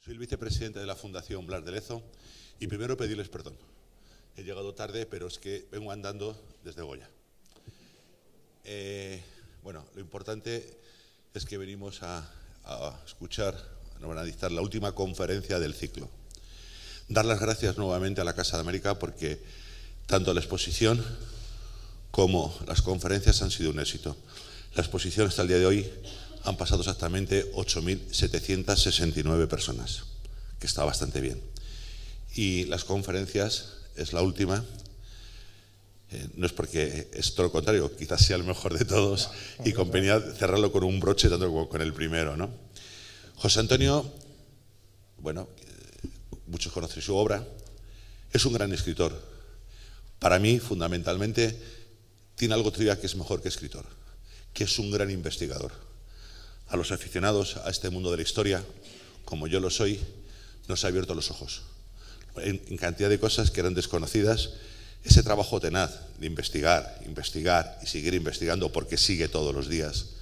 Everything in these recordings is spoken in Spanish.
Soy el vicepresidente de la Fundación Blas de Lezo y primero pedirles perdón. He llegado tarde, pero es que vengo andando desde Goya. Bueno, lo importante es que venimos a escuchar, a analizar la última conferencia del ciclo. Dar las gracias nuevamente a la Casa de América porque tanto la exposición como las conferencias han sido un éxito. La exposición hasta el día de hoy han pasado exactamente 8.769 personas, que está bastante bien. Y las conferencias es la última. No es porque es todo lo contrario, quizás sea el mejor de todos y convenía cerrarlo con un broche tanto como con el primero, ¿no? José Antonio, bueno, muchos conocen su obra, es un gran escritor. Para mí, fundamentalmente, tiene algo todavía que es mejor que escritor, que es un gran investigador. A los aficionados a este mundo de la historia, como yo lo soy, nos ha abierto los ojos en cantidad de cosas que eran desconocidas. Ese trabajo tenaz de investigar, investigar y seguir investigando, porque sigue todos los días,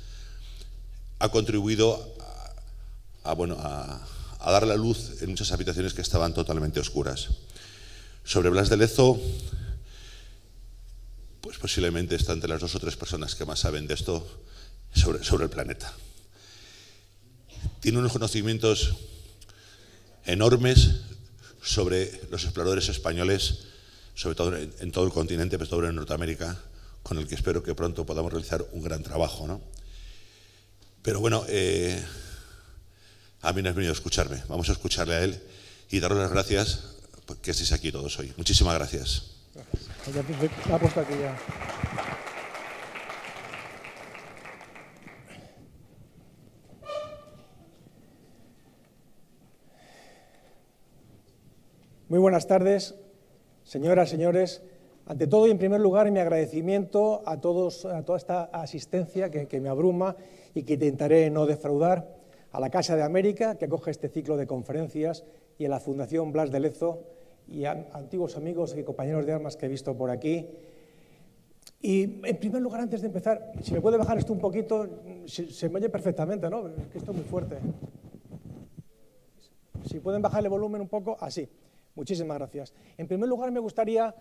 ha contribuido a dar la luz en muchas habitaciones que estaban totalmente oscuras. Sobre Blas de Lezo, pues posiblemente está entre las 2 o 3 personas que más saben de esto sobre el planeta. Tiene unos conocimientos enormes sobre los exploradores españoles, sobre todo en todo el continente, pero sobre todo en Norteamérica, con el que espero que pronto podamos realizar un gran trabajo, ¿no? Pero bueno, a mí no has venido a escucharme, vamos a escucharle a él y daros las gracias que estéis aquí todos hoy. Muchísimas gracias. La ha puesto aquí ya. Muy buenas tardes, señoras, señores. Ante todo y en primer lugar, mi agradecimiento a todos, a toda esta asistencia que me abruma y que intentaré no defraudar, a la Casa de América, que acoge este ciclo de conferencias, y a la Fundación Blas de Lezo, y a antiguos amigos y compañeros de armas que he visto por aquí. Y en primer lugar, antes de empezar, si me puede bajar esto un poquito, se me oye perfectamente, ¿no? Es que esto es muy fuerte. Si pueden bajarle volumen un poco, así. Muchísimas gracias. En primer lugar, me gustaría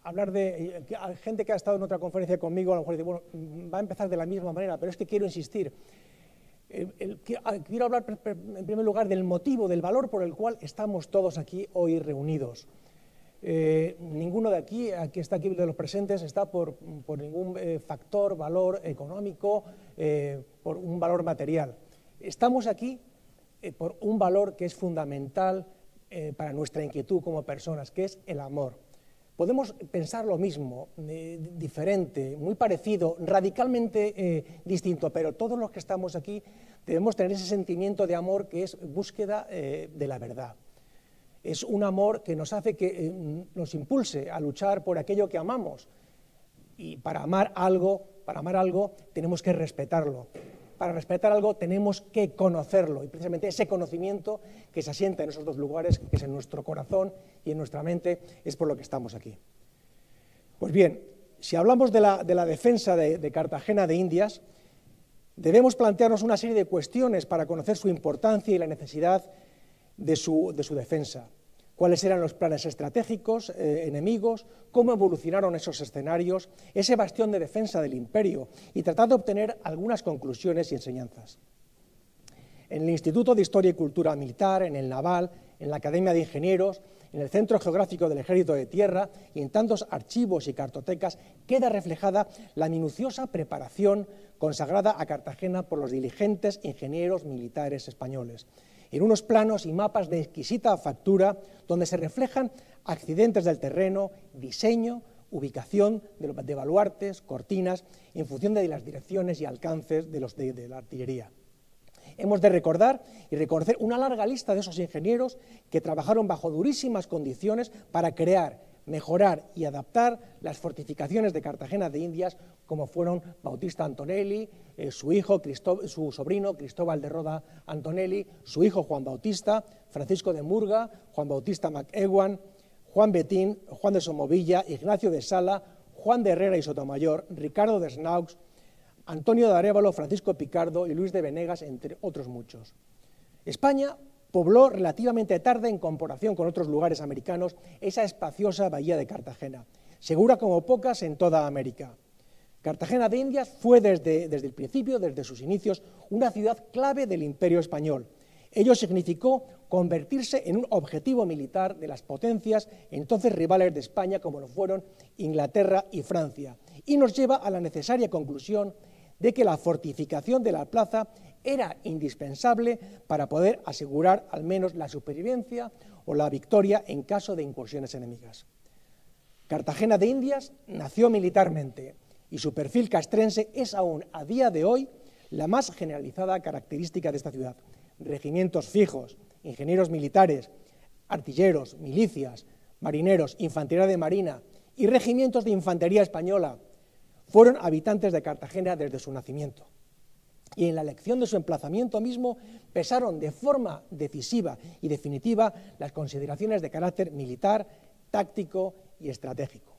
hablar de gente que ha estado en otra conferencia conmigo, a lo mejor dice, bueno, va a empezar de la misma manera, pero es que quiero insistir. Quiero hablar en primer lugar del motivo, del valor por el cual estamos todos aquí hoy reunidos. Ninguno de aquí está aquí de los presentes, está por ningún factor, valor económico, por un valor material. Estamos aquí por un valor que es fundamental para nuestra inquietud como personas, que es el amor. Podemos pensar lo mismo, diferente, muy parecido, radicalmente distinto, pero todos los que estamos aquí debemos tener ese sentimiento de amor que es búsqueda de la verdad. Es un amor que nos hace que nos impulse a luchar por aquello que amamos. Y para amar algo tenemos que respetarlo. Para respetar algo tenemos que conocerlo, y precisamente ese conocimiento que se asienta en esos dos lugares, que es en nuestro corazón y en nuestra mente, es por lo que estamos aquí. Pues bien, si hablamos de la defensa de Cartagena de Indias, debemos plantearnos una serie de cuestiones para conocer su importancia y la necesidad de su defensa. Cuáles eran los planes estratégicos enemigos, cómo evolucionaron esos escenarios, ese bastión de defensa del imperio, y tratar de obtener algunas conclusiones y enseñanzas. En el Instituto de Historia y Cultura Militar, en el Naval, en la Academia de Ingenieros, en el Centro Geográfico del Ejército de Tierra y en tantos archivos y cartotecas queda reflejada la minuciosa preparación consagrada a Cartagena por los diligentes ingenieros militares españoles, en unos planos y mapas de exquisita factura donde se reflejan accidentes del terreno, diseño, ubicación de baluartes, cortinas, en función de las direcciones y alcances de la artillería. Hemos de recordar y reconocer una larga lista de esos ingenieros que trabajaron bajo durísimas condiciones para crear, mejorar y adaptar las fortificaciones de Cartagena de Indias, como fueron Bautista Antonelli, su sobrino Cristóbal de Roda Antonelli, su hijo Juan Bautista, Francisco de Murga, Juan Bautista MacEwan, Juan Betín, Juan de Somovilla, Ignacio de Sala, Juan de Herrera y Sotomayor, Ricardo de Snaux, Antonio de Arévalo, Francisco Picardo y Luis de Venegas, entre otros muchos. España pobló relativamente tarde en comparación con otros lugares americanos esa espaciosa bahía de Cartagena, segura como pocas en toda América. Cartagena de Indias fue desde el principio, desde sus inicios, una ciudad clave del Imperio español. Ello significó convertirse en un objetivo militar de las potencias entonces rivales de España, como lo fueron Inglaterra y Francia, y nos lleva a la necesaria conclusión de que la fortificación de la plaza era indispensable para poder asegurar al menos la supervivencia o la victoria en caso de incursiones enemigas. Cartagena de Indias nació militarmente y su perfil castrense es aún a día de hoy la más generalizada característica de esta ciudad. Regimientos fijos, ingenieros militares, artilleros, milicias, marineros, infantería de marina y regimientos de infantería española fueron habitantes de Cartagena desde su nacimiento. Y en la elección de su emplazamiento mismo pesaron de forma decisiva y definitiva las consideraciones de carácter militar, táctico y estratégico.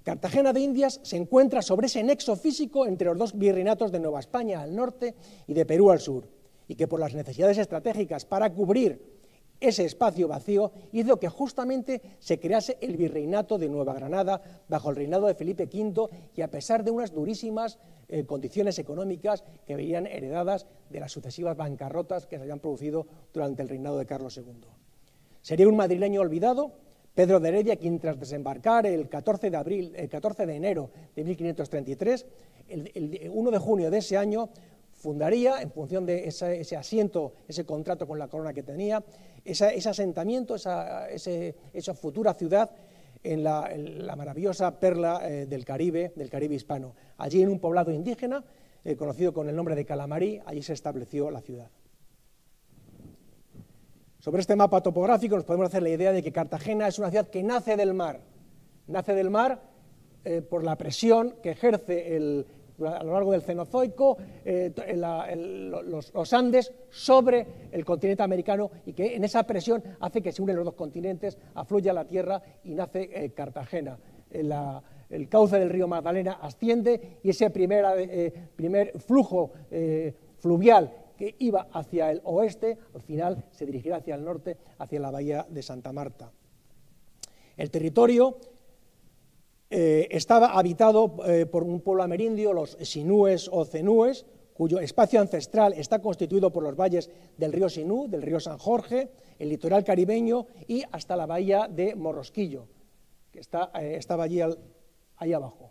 Cartagena de Indias se encuentra sobre ese nexo físico entre los dos virreinatos de Nueva España al norte y de Perú al sur, y que por las necesidades estratégicas para cubrir ese espacio vacío hizo que justamente se crease el virreinato de Nueva Granada bajo el reinado de Felipe V y a pesar de unas durísimas condiciones económicas que venían heredadas de las sucesivas bancarrotas que se habían producido durante el reinado de Carlos II. Sería un madrileño olvidado, Pedro de Heredia, quien tras desembarcar el 14 de enero de 1533, el 1 de junio de ese año, fundaría, en función de ese asiento, ese contrato con la corona que tenía, ese asentamiento, esa futura ciudad en la maravillosa perla del Caribe hispano. Allí en un poblado indígena, conocido con el nombre de Calamarí, allí se estableció la ciudad. Sobre este mapa topográfico nos podemos hacer la idea de que Cartagena es una ciudad que nace del mar por la presión que ejerce a lo largo del Cenozoico, los Andes sobre el continente americano y que en esa presión hace que se unen los dos continentes, afluya a la tierra y nace Cartagena. El cauce del río Magdalena asciende y ese primer flujo fluvial que iba hacia el oeste, al final se dirigirá hacia el norte, hacia la bahía de Santa Marta. El territorio estaba habitado por un pueblo amerindio, los sinúes o cenúes, cuyo espacio ancestral está constituido por los valles del río Sinú, del río San Jorge, el litoral caribeño y hasta la bahía de Morrosquillo, que estaba allí ahí abajo.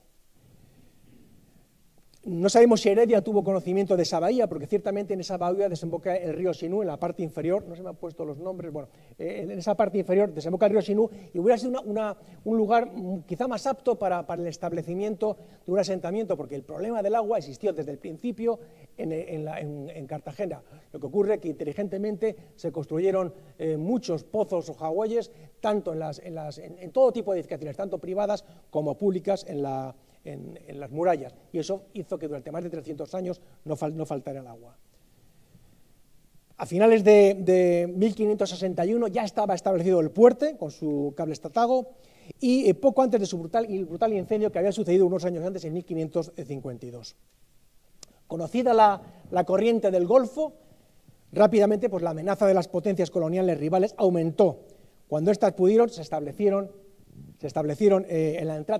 No sabemos si Heredia tuvo conocimiento de esa bahía, porque ciertamente en esa bahía desemboca el río Sinú, en la parte inferior, no se me han puesto los nombres, bueno, en esa parte inferior desemboca el río Sinú, y hubiera sido un lugar quizá más apto para el establecimiento de un asentamiento, porque el problema del agua existió desde el principio en Cartagena. Lo que ocurre es que inteligentemente se construyeron muchos pozos o jagüeyes, tanto en todo tipo de edificaciones, tanto privadas como públicas en las murallas, y eso hizo que durante más de 300 años no faltara el agua. A finales de 1561 ya estaba establecido el puerto con su cable estatago y poco antes de su brutal incendio que había sucedido unos años antes, en 1552. Conocida la corriente del Golfo, rápidamente pues, la amenaza de las potencias coloniales rivales aumentó. Cuando éstas pudieron, se establecieron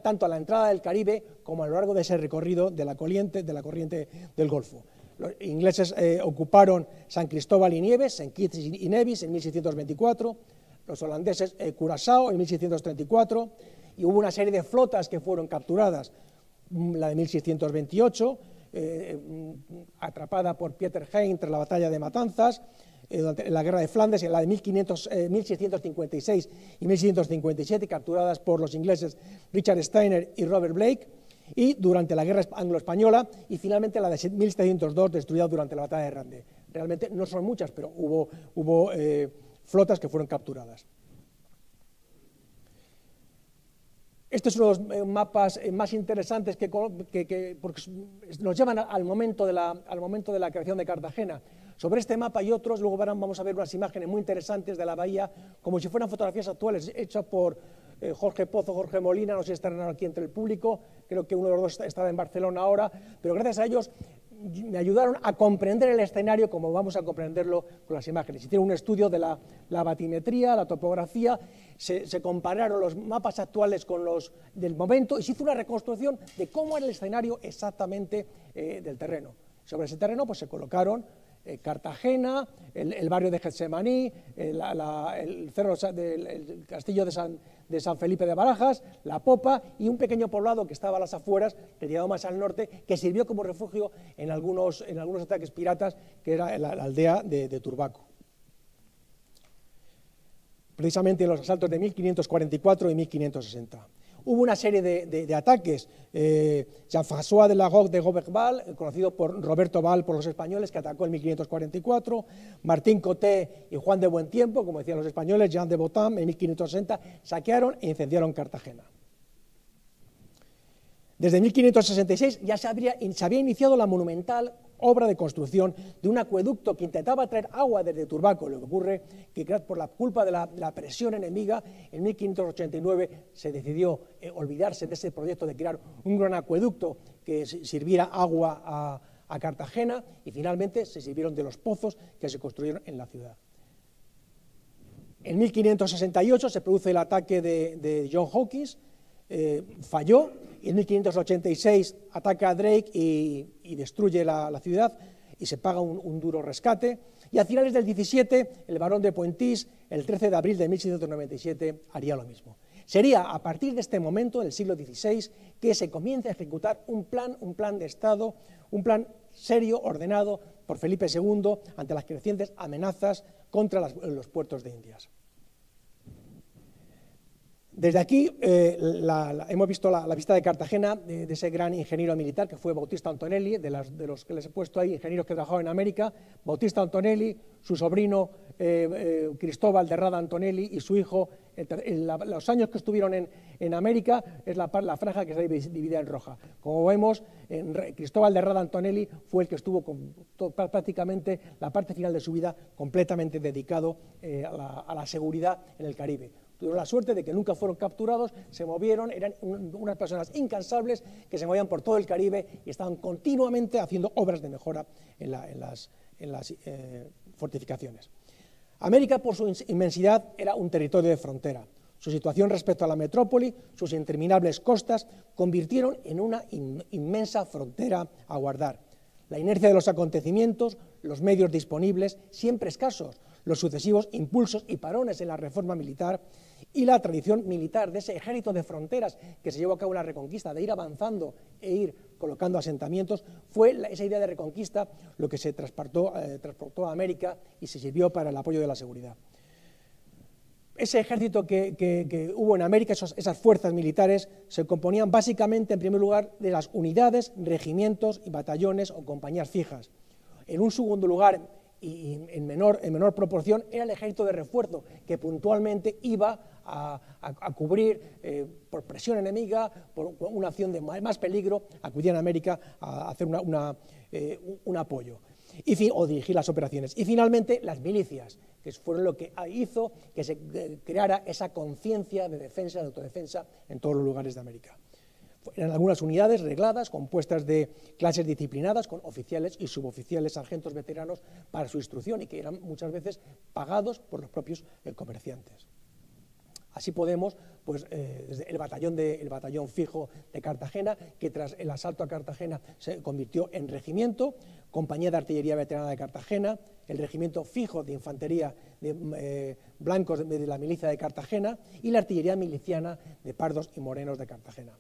tanto a la entrada del Caribe como a lo largo de ese recorrido de la corriente del Golfo. Los ingleses ocuparon San Cristóbal y Nieves, St. Kitts y Nevis en 1624, los holandeses Curazao en 1634, y hubo una serie de flotas que fueron capturadas, la de 1628, atrapada por Pieter Heyn tras la batalla de Matanzas, en la guerra de Flandes, en la de 1656 y 1657, capturadas por los ingleses Richard Steiner y Robert Blake, y durante la guerra anglo-española, y finalmente la de 1702, destruida durante la batalla de Rande. Realmente no son muchas, pero hubo flotas que fueron capturadas. Este es uno de los mapas más interesantes porque nos llevan al momento de la creación de Cartagena. Sobre este mapa y otros, luego vamos a ver unas imágenes muy interesantes de la bahía, como si fueran fotografías actuales, hechas por Jorge Pozo, Jorge Molina, no sé si estarán aquí entre el público, creo que uno de los dos estaba en Barcelona ahora, pero gracias a ellos me ayudaron a comprender el escenario como vamos a comprenderlo con las imágenes. Hicieron un estudio de la batimetría, la topografía, se compararon los mapas actuales con los del momento y se hizo una reconstrucción de cómo era el escenario exactamente del terreno. Sobre ese terreno pues se colocaron Cartagena, el barrio de Getsemaní, el castillo de San Felipe de Barajas, La Popa y un pequeño poblado que estaba a las afueras, retirado más al norte, que sirvió como refugio en algunos ataques piratas, que era la aldea de Turbaco. Precisamente en los asaltos de 1544 y 1560. Hubo una serie de ataques. Jean-François de la Roque de Roberval, conocido por Roberto Val por los españoles, que atacó en 1544, Martín Coté y Juan de Buentiempo, como decían los españoles, Jean de Botán, en 1560, saquearon e incendiaron Cartagena. Desde 1566 ya se había iniciado la monumental obra de construcción de un acueducto que intentaba traer agua desde Turbaco. Lo que ocurre que por la culpa de la presión enemiga, en 1589 se decidió olvidarse de ese proyecto de crear un gran acueducto que sirviera agua a Cartagena, y finalmente se sirvieron de los pozos que se construyeron en la ciudad. En 1568 se produce el ataque de John Hawkins, falló, y en 1586 ataca a Drake y destruye la ciudad y se paga un duro rescate. Y a finales del 17, el barón de Pointís, el 13 de abril de 1697, haría lo mismo. Sería a partir de este momento, del siglo XVI, que se comienza a ejecutar un plan de Estado, un plan serio, ordenado por Felipe II ante las crecientes amenazas contra los puertos de Indias. Desde aquí hemos visto la visita de Cartagena de ese gran ingeniero militar que fue Bautista Antonelli, de los que les he puesto ahí, ingenieros que trabajaron en América. Bautista Antonelli, su sobrino Cristóbal de Rada Antonelli y su hijo. Los años que estuvieron en América es la franja que está dividida en roja. Como vemos, Cristóbal de Rada Antonelli fue el que estuvo prácticamente la parte final de su vida completamente dedicado a la seguridad en el Caribe. Tuvieron la suerte de que nunca fueron capturados, se movieron, eran unas personas incansables que se movían por todo el Caribe y estaban continuamente haciendo obras de mejora en las fortificaciones. América, por su inmensidad, era un territorio de frontera. Su situación respecto a la metrópoli, sus interminables costas, convirtieron en una inmensa frontera a guardar. La inercia de los acontecimientos, los medios disponibles, siempre escasos, los sucesivos impulsos y parones en la reforma militar y la tradición militar de ese ejército de fronteras que se llevó a cabo en la Reconquista, de ir avanzando e ir colocando asentamientos, fue esa idea de Reconquista lo que se transportó a América y se sirvió para el apoyo de la seguridad. Ese ejército que hubo en América, esas fuerzas militares, se componían básicamente, en primer lugar, de las unidades, regimientos y batallones o compañías fijas. En un segundo lugar, y en menor proporción, era el ejército de refuerzo, que puntualmente iba a cubrir, por presión enemiga, por una acción de más peligro, acudían a América a hacer un apoyo o dirigir las operaciones. Y finalmente las milicias, que fueron lo que hizo que se creara esa conciencia de defensa, de autodefensa en todos los lugares de América. Eran algunas unidades regladas, compuestas de clases disciplinadas, con oficiales y suboficiales, sargentos veteranos para su instrucción y que eran muchas veces pagados por los propios comerciantes. Así podemos, pues, desde el batallón fijo de Cartagena, que tras el asalto a Cartagena se convirtió en regimiento, compañía de artillería veterana de Cartagena, el regimiento fijo de infantería de blancos de la milicia de Cartagena y la artillería miliciana de pardos y morenos de Cartagena.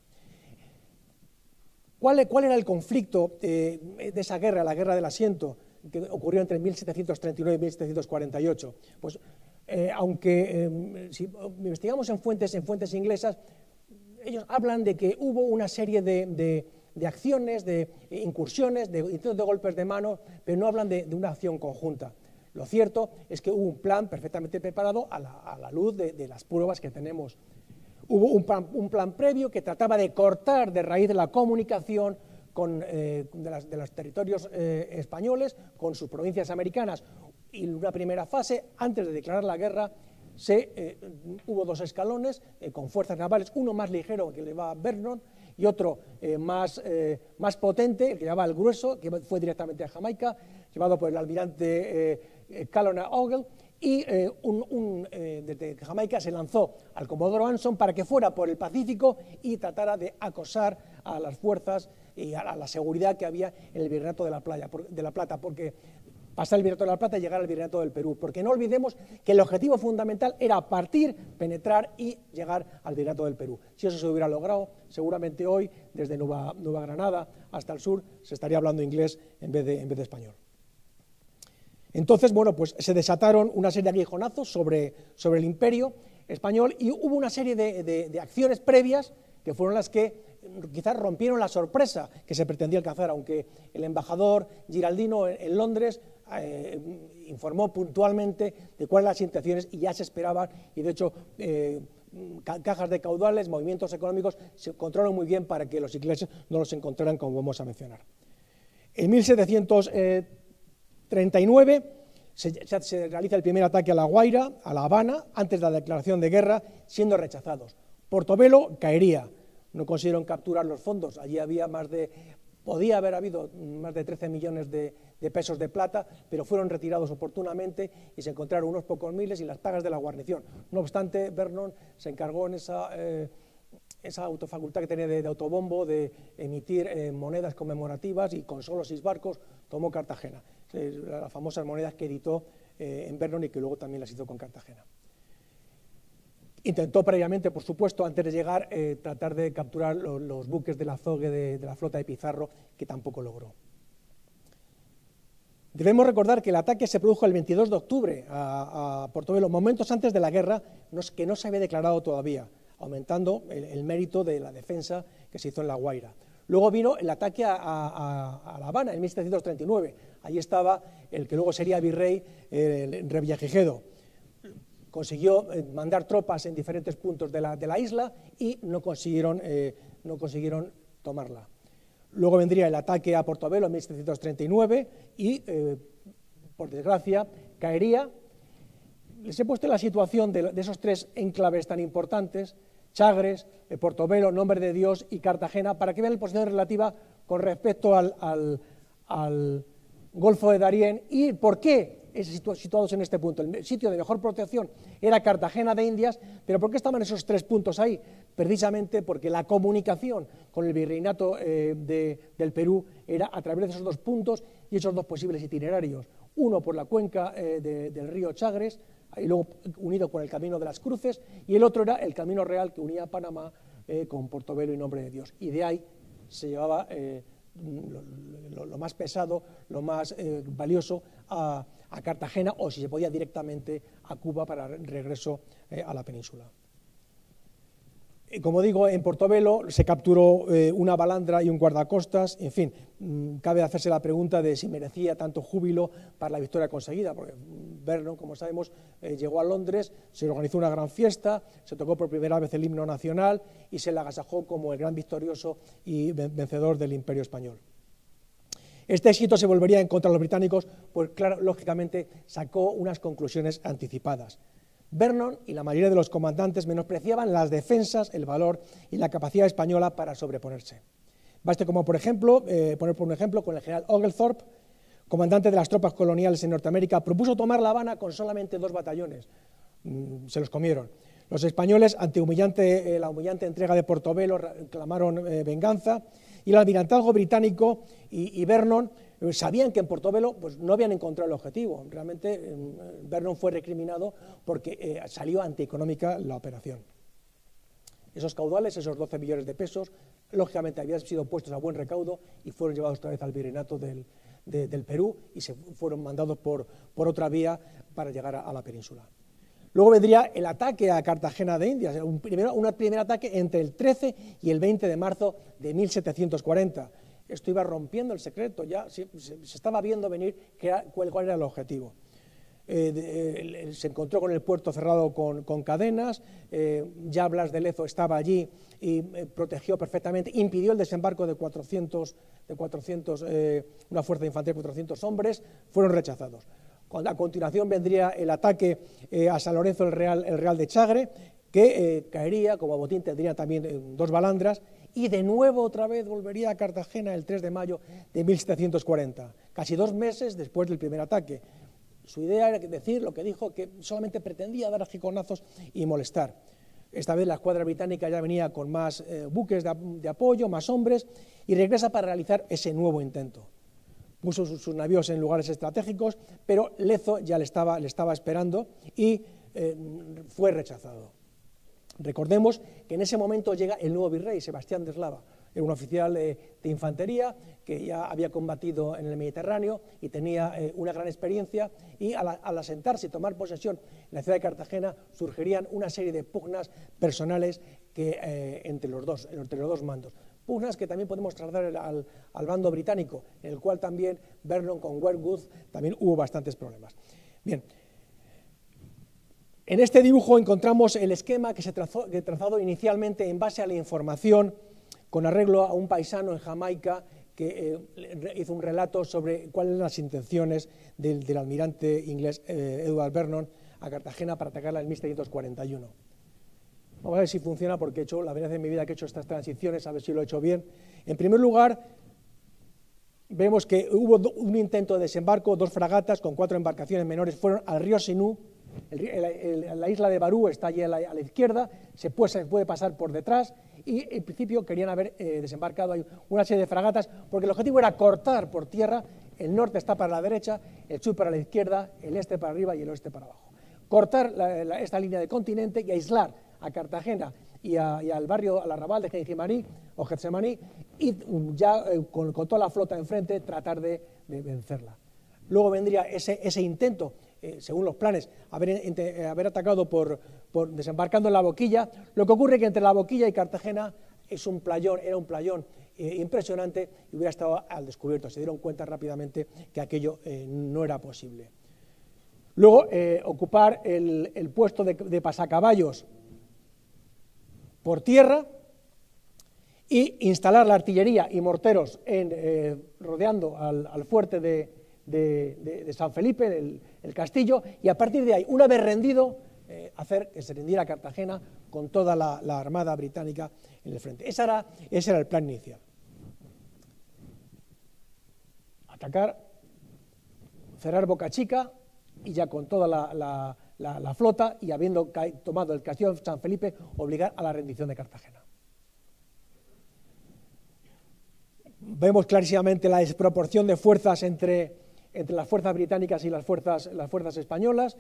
¿Cuál era el conflicto de esa guerra, la guerra del asiento, que ocurrió entre 1739 y 1748? Pues, si investigamos en fuentes inglesas, ellos hablan de que hubo una serie de acciones, de incursiones, de intentos de golpes de mano, pero no hablan de una acción conjunta. Lo cierto es que hubo un plan perfectamente preparado a la luz de las pruebas que tenemos. Hubo un plan previo que trataba de cortar de raíz la comunicación de los territorios españoles con sus provincias americanas. Y en una primera fase, antes de declarar la guerra, hubo dos escalones con fuerzas navales, uno más ligero que le va a Vernon y otro más potente, el que llamaba el Grueso, que fue directamente a Jamaica, llevado por el almirante Colonel Ogle, y desde Jamaica se lanzó al Comodoro Anson para que fuera por el Pacífico y tratara de acosar a las fuerzas y a la seguridad que había en el Virreinato de la Plata, porque pasar el Virreinato de la Plata y llegar al Virreinato del Perú, porque no olvidemos que el objetivo fundamental era partir, penetrar y llegar al Virreinato del Perú. Si eso se hubiera logrado, seguramente hoy, desde Nueva Granada hasta el sur, se estaría hablando inglés en vez de español. Entonces, bueno, pues se desataron una serie de aguijonazos sobre el imperio español y hubo una serie de acciones previas que fueron las que quizás rompieron la sorpresa que se pretendía alcanzar, aunque el embajador Giraldino en Londres informó puntualmente de cuáles eran las intenciones y ya se esperaban, y de hecho cajas de caudales, movimientos económicos se controlaron muy bien para que los ingleses no los encontraran, como vamos a mencionar. En 1739 se realiza el primer ataque a La Guaira, a La Habana, antes de la declaración de guerra, siendo rechazados. Portobelo caería, no consiguieron capturar los fondos, allí podía haber habido más de 13 millones de pesos de plata, pero fueron retirados oportunamente y se encontraron unos pocos miles y las pagas de la guarnición. No obstante, Vernon se encargó en esa autofacultad que tenía de autobombo de emitir monedas conmemorativas, y con solo 6 barcos tomó Cartagena, las famosas monedas que editó en Vernon y que luego también las hizo con Cartagena. Intentó previamente, por supuesto, antes de llegar, tratar de capturar los buques del azogue de la flota de Pizarro, que tampoco logró. Debemos recordar que el ataque se produjo el 22 de octubre a Portobelo, momentos antes de la guerra, que no se había declarado todavía, aumentando el mérito de la defensa que se hizo en La Guaira. Luego vino el ataque a La Habana en 1739. Allí estaba el que luego sería virrey, Revillagigedo. Consiguió mandar tropas en diferentes puntos de la isla y no consiguieron tomarla. Luego vendría el ataque a Portobelo en 1739 y, por desgracia, caería. Les he puesto la situación de esos 3 enclaves tan importantes, Chagres, Portobelo, Nombre de Dios y Cartagena, para que vean la posición relativa con respecto al Golfo de Darién y por qué situados en este punto. El sitio de mejor protección era Cartagena de Indias, pero ¿por qué estaban esos 3 puntos ahí? Precisamente porque la comunicación con el virreinato del Perú era a través de esos 2 puntos y esos 2 posibles itinerarios, uno por la cuenca del río Chagres, y luego unido con el Camino de las Cruces, y el otro era el Camino Real que unía Panamá con Portobelo y Nombre de Dios, y de ahí se llevaba lo más pesado, lo más valioso a Cartagena, o si se podía directamente a Cuba para regreso a la península. Como digo, en Portobelo se capturó una balandra y un guardacostas. En fin, cabe hacerse la pregunta de si merecía tanto júbilo para la victoria conseguida, porque Vernon, como sabemos, llegó a Londres, se organizó una gran fiesta, se tocó por primera vez el himno nacional y se le agasajó como el gran victorioso y vencedor del Imperio Español. Este éxito se volvería en contra de los británicos, pues claro, lógicamente sacó unas conclusiones anticipadas. Vernon y la mayoría de los comandantes menospreciaban las defensas, el valor y la capacidad española para sobreponerse. Baste como, por ejemplo, poner por un ejemplo con el general Oglethorpe, comandante de las tropas coloniales en Norteamérica, propuso tomar La Habana con solamente 2 batallones. Se los comieron. Los españoles, ante la humillante entrega de Portobelo, clamaron venganza, y el almirantazgo británico y Vernon sabían que en Portobelo pues, no habían encontrado el objetivo. Realmente Vernon fue recriminado porque salió antieconómica la operación. Esos caudales, esos 12 millones de pesos, lógicamente habían sido puestos a buen recaudo y fueron llevados otra vez al virreinato del Perú y se fueron mandados por otra vía para llegar a la península. Luego vendría el ataque a Cartagena de Indias, un primer ataque entre el 13 y el 20 de marzo de 1740. Esto iba rompiendo el secreto, ya se estaba viendo venir cuál era el objetivo. Se encontró con el puerto cerrado con cadenas, ya Blas de Lezo estaba allí y protegió perfectamente, impidió el desembarco de 400 una fuerza de infantería de 400 hombres, fueron rechazados. A continuación vendría el ataque a San Lorenzo el Real de Chagre, que caería, como botín tendría también 2 balandras, y de nuevo otra vez volvería a Cartagena el 3 de mayo de 1740, casi 2 meses después del primer ataque. Su idea era decir lo que dijo, que solamente pretendía dar ajiconazos y molestar. Esta vez la escuadra británica ya venía con más buques de apoyo, más hombres, y regresa para realizar ese nuevo intento. Puso sus navíos en lugares estratégicos, pero Lezo ya le estaba esperando y fue rechazado. Recordemos que en ese momento llega el nuevo virrey, Sebastián de Eslava, era un oficial de infantería que ya había combatido en el Mediterráneo y tenía una gran experiencia, y al asentarse y tomar posesión en la ciudad de Cartagena surgirían una serie de pugnas personales entre los dos mandos. Pugnas que también podemos trasladar al bando británico, en el cual también Vernon con Wedgwood también hubo bastantes problemas. Bien. En este dibujo encontramos el esquema que se trazado inicialmente en base a la información con arreglo a un paisano en Jamaica que hizo un relato sobre cuáles eran las intenciones del almirante inglés Edward Vernon a Cartagena para atacarla en 1741. Vamos a ver si funciona, porque he hecho la primera vez en mi vida que he hecho estas transiciones, a ver si lo he hecho bien. En primer lugar, vemos que hubo un intento de desembarco, 2 fragatas con 4 embarcaciones menores fueron al río Sinú. La isla de Barú está allí a la izquierda, se puede pasar por detrás, y en principio querían haber desembarcado ahí una serie de fragatas, porque el objetivo era cortar por tierra. El norte está para la derecha, el sur para la izquierda, el este para arriba y el oeste para abajo. Cortar esta línea de continente y aislar a Cartagena y al barrio, al arrabal de Gengemaní o Getsemaní, y ya con toda la flota enfrente tratar de vencerla. Luego vendría ese intento, según los planes, haber atacado desembarcando en La Boquilla. Lo que ocurre es que entre La Boquilla y Cartagena era un playón impresionante, y hubiera estado al descubierto. Se dieron cuenta rápidamente que aquello no era posible. Luego, ocupar el puesto de pasacaballos por tierra y instalar la artillería y morteros rodeando al fuerte de San Felipe, el castillo, y a partir de ahí, una vez rendido, hacer que se rindiera Cartagena con toda la armada británica en el frente. Ese era el plan inicial. Atacar, cerrar Boca Chica, y ya con toda la flota, y habiendo tomado el castillo de San Felipe, obligar a la rendición de Cartagena. Vemos clarísimamente la desproporción de fuerzas entre las fuerzas británicas y las fuerzas españolas.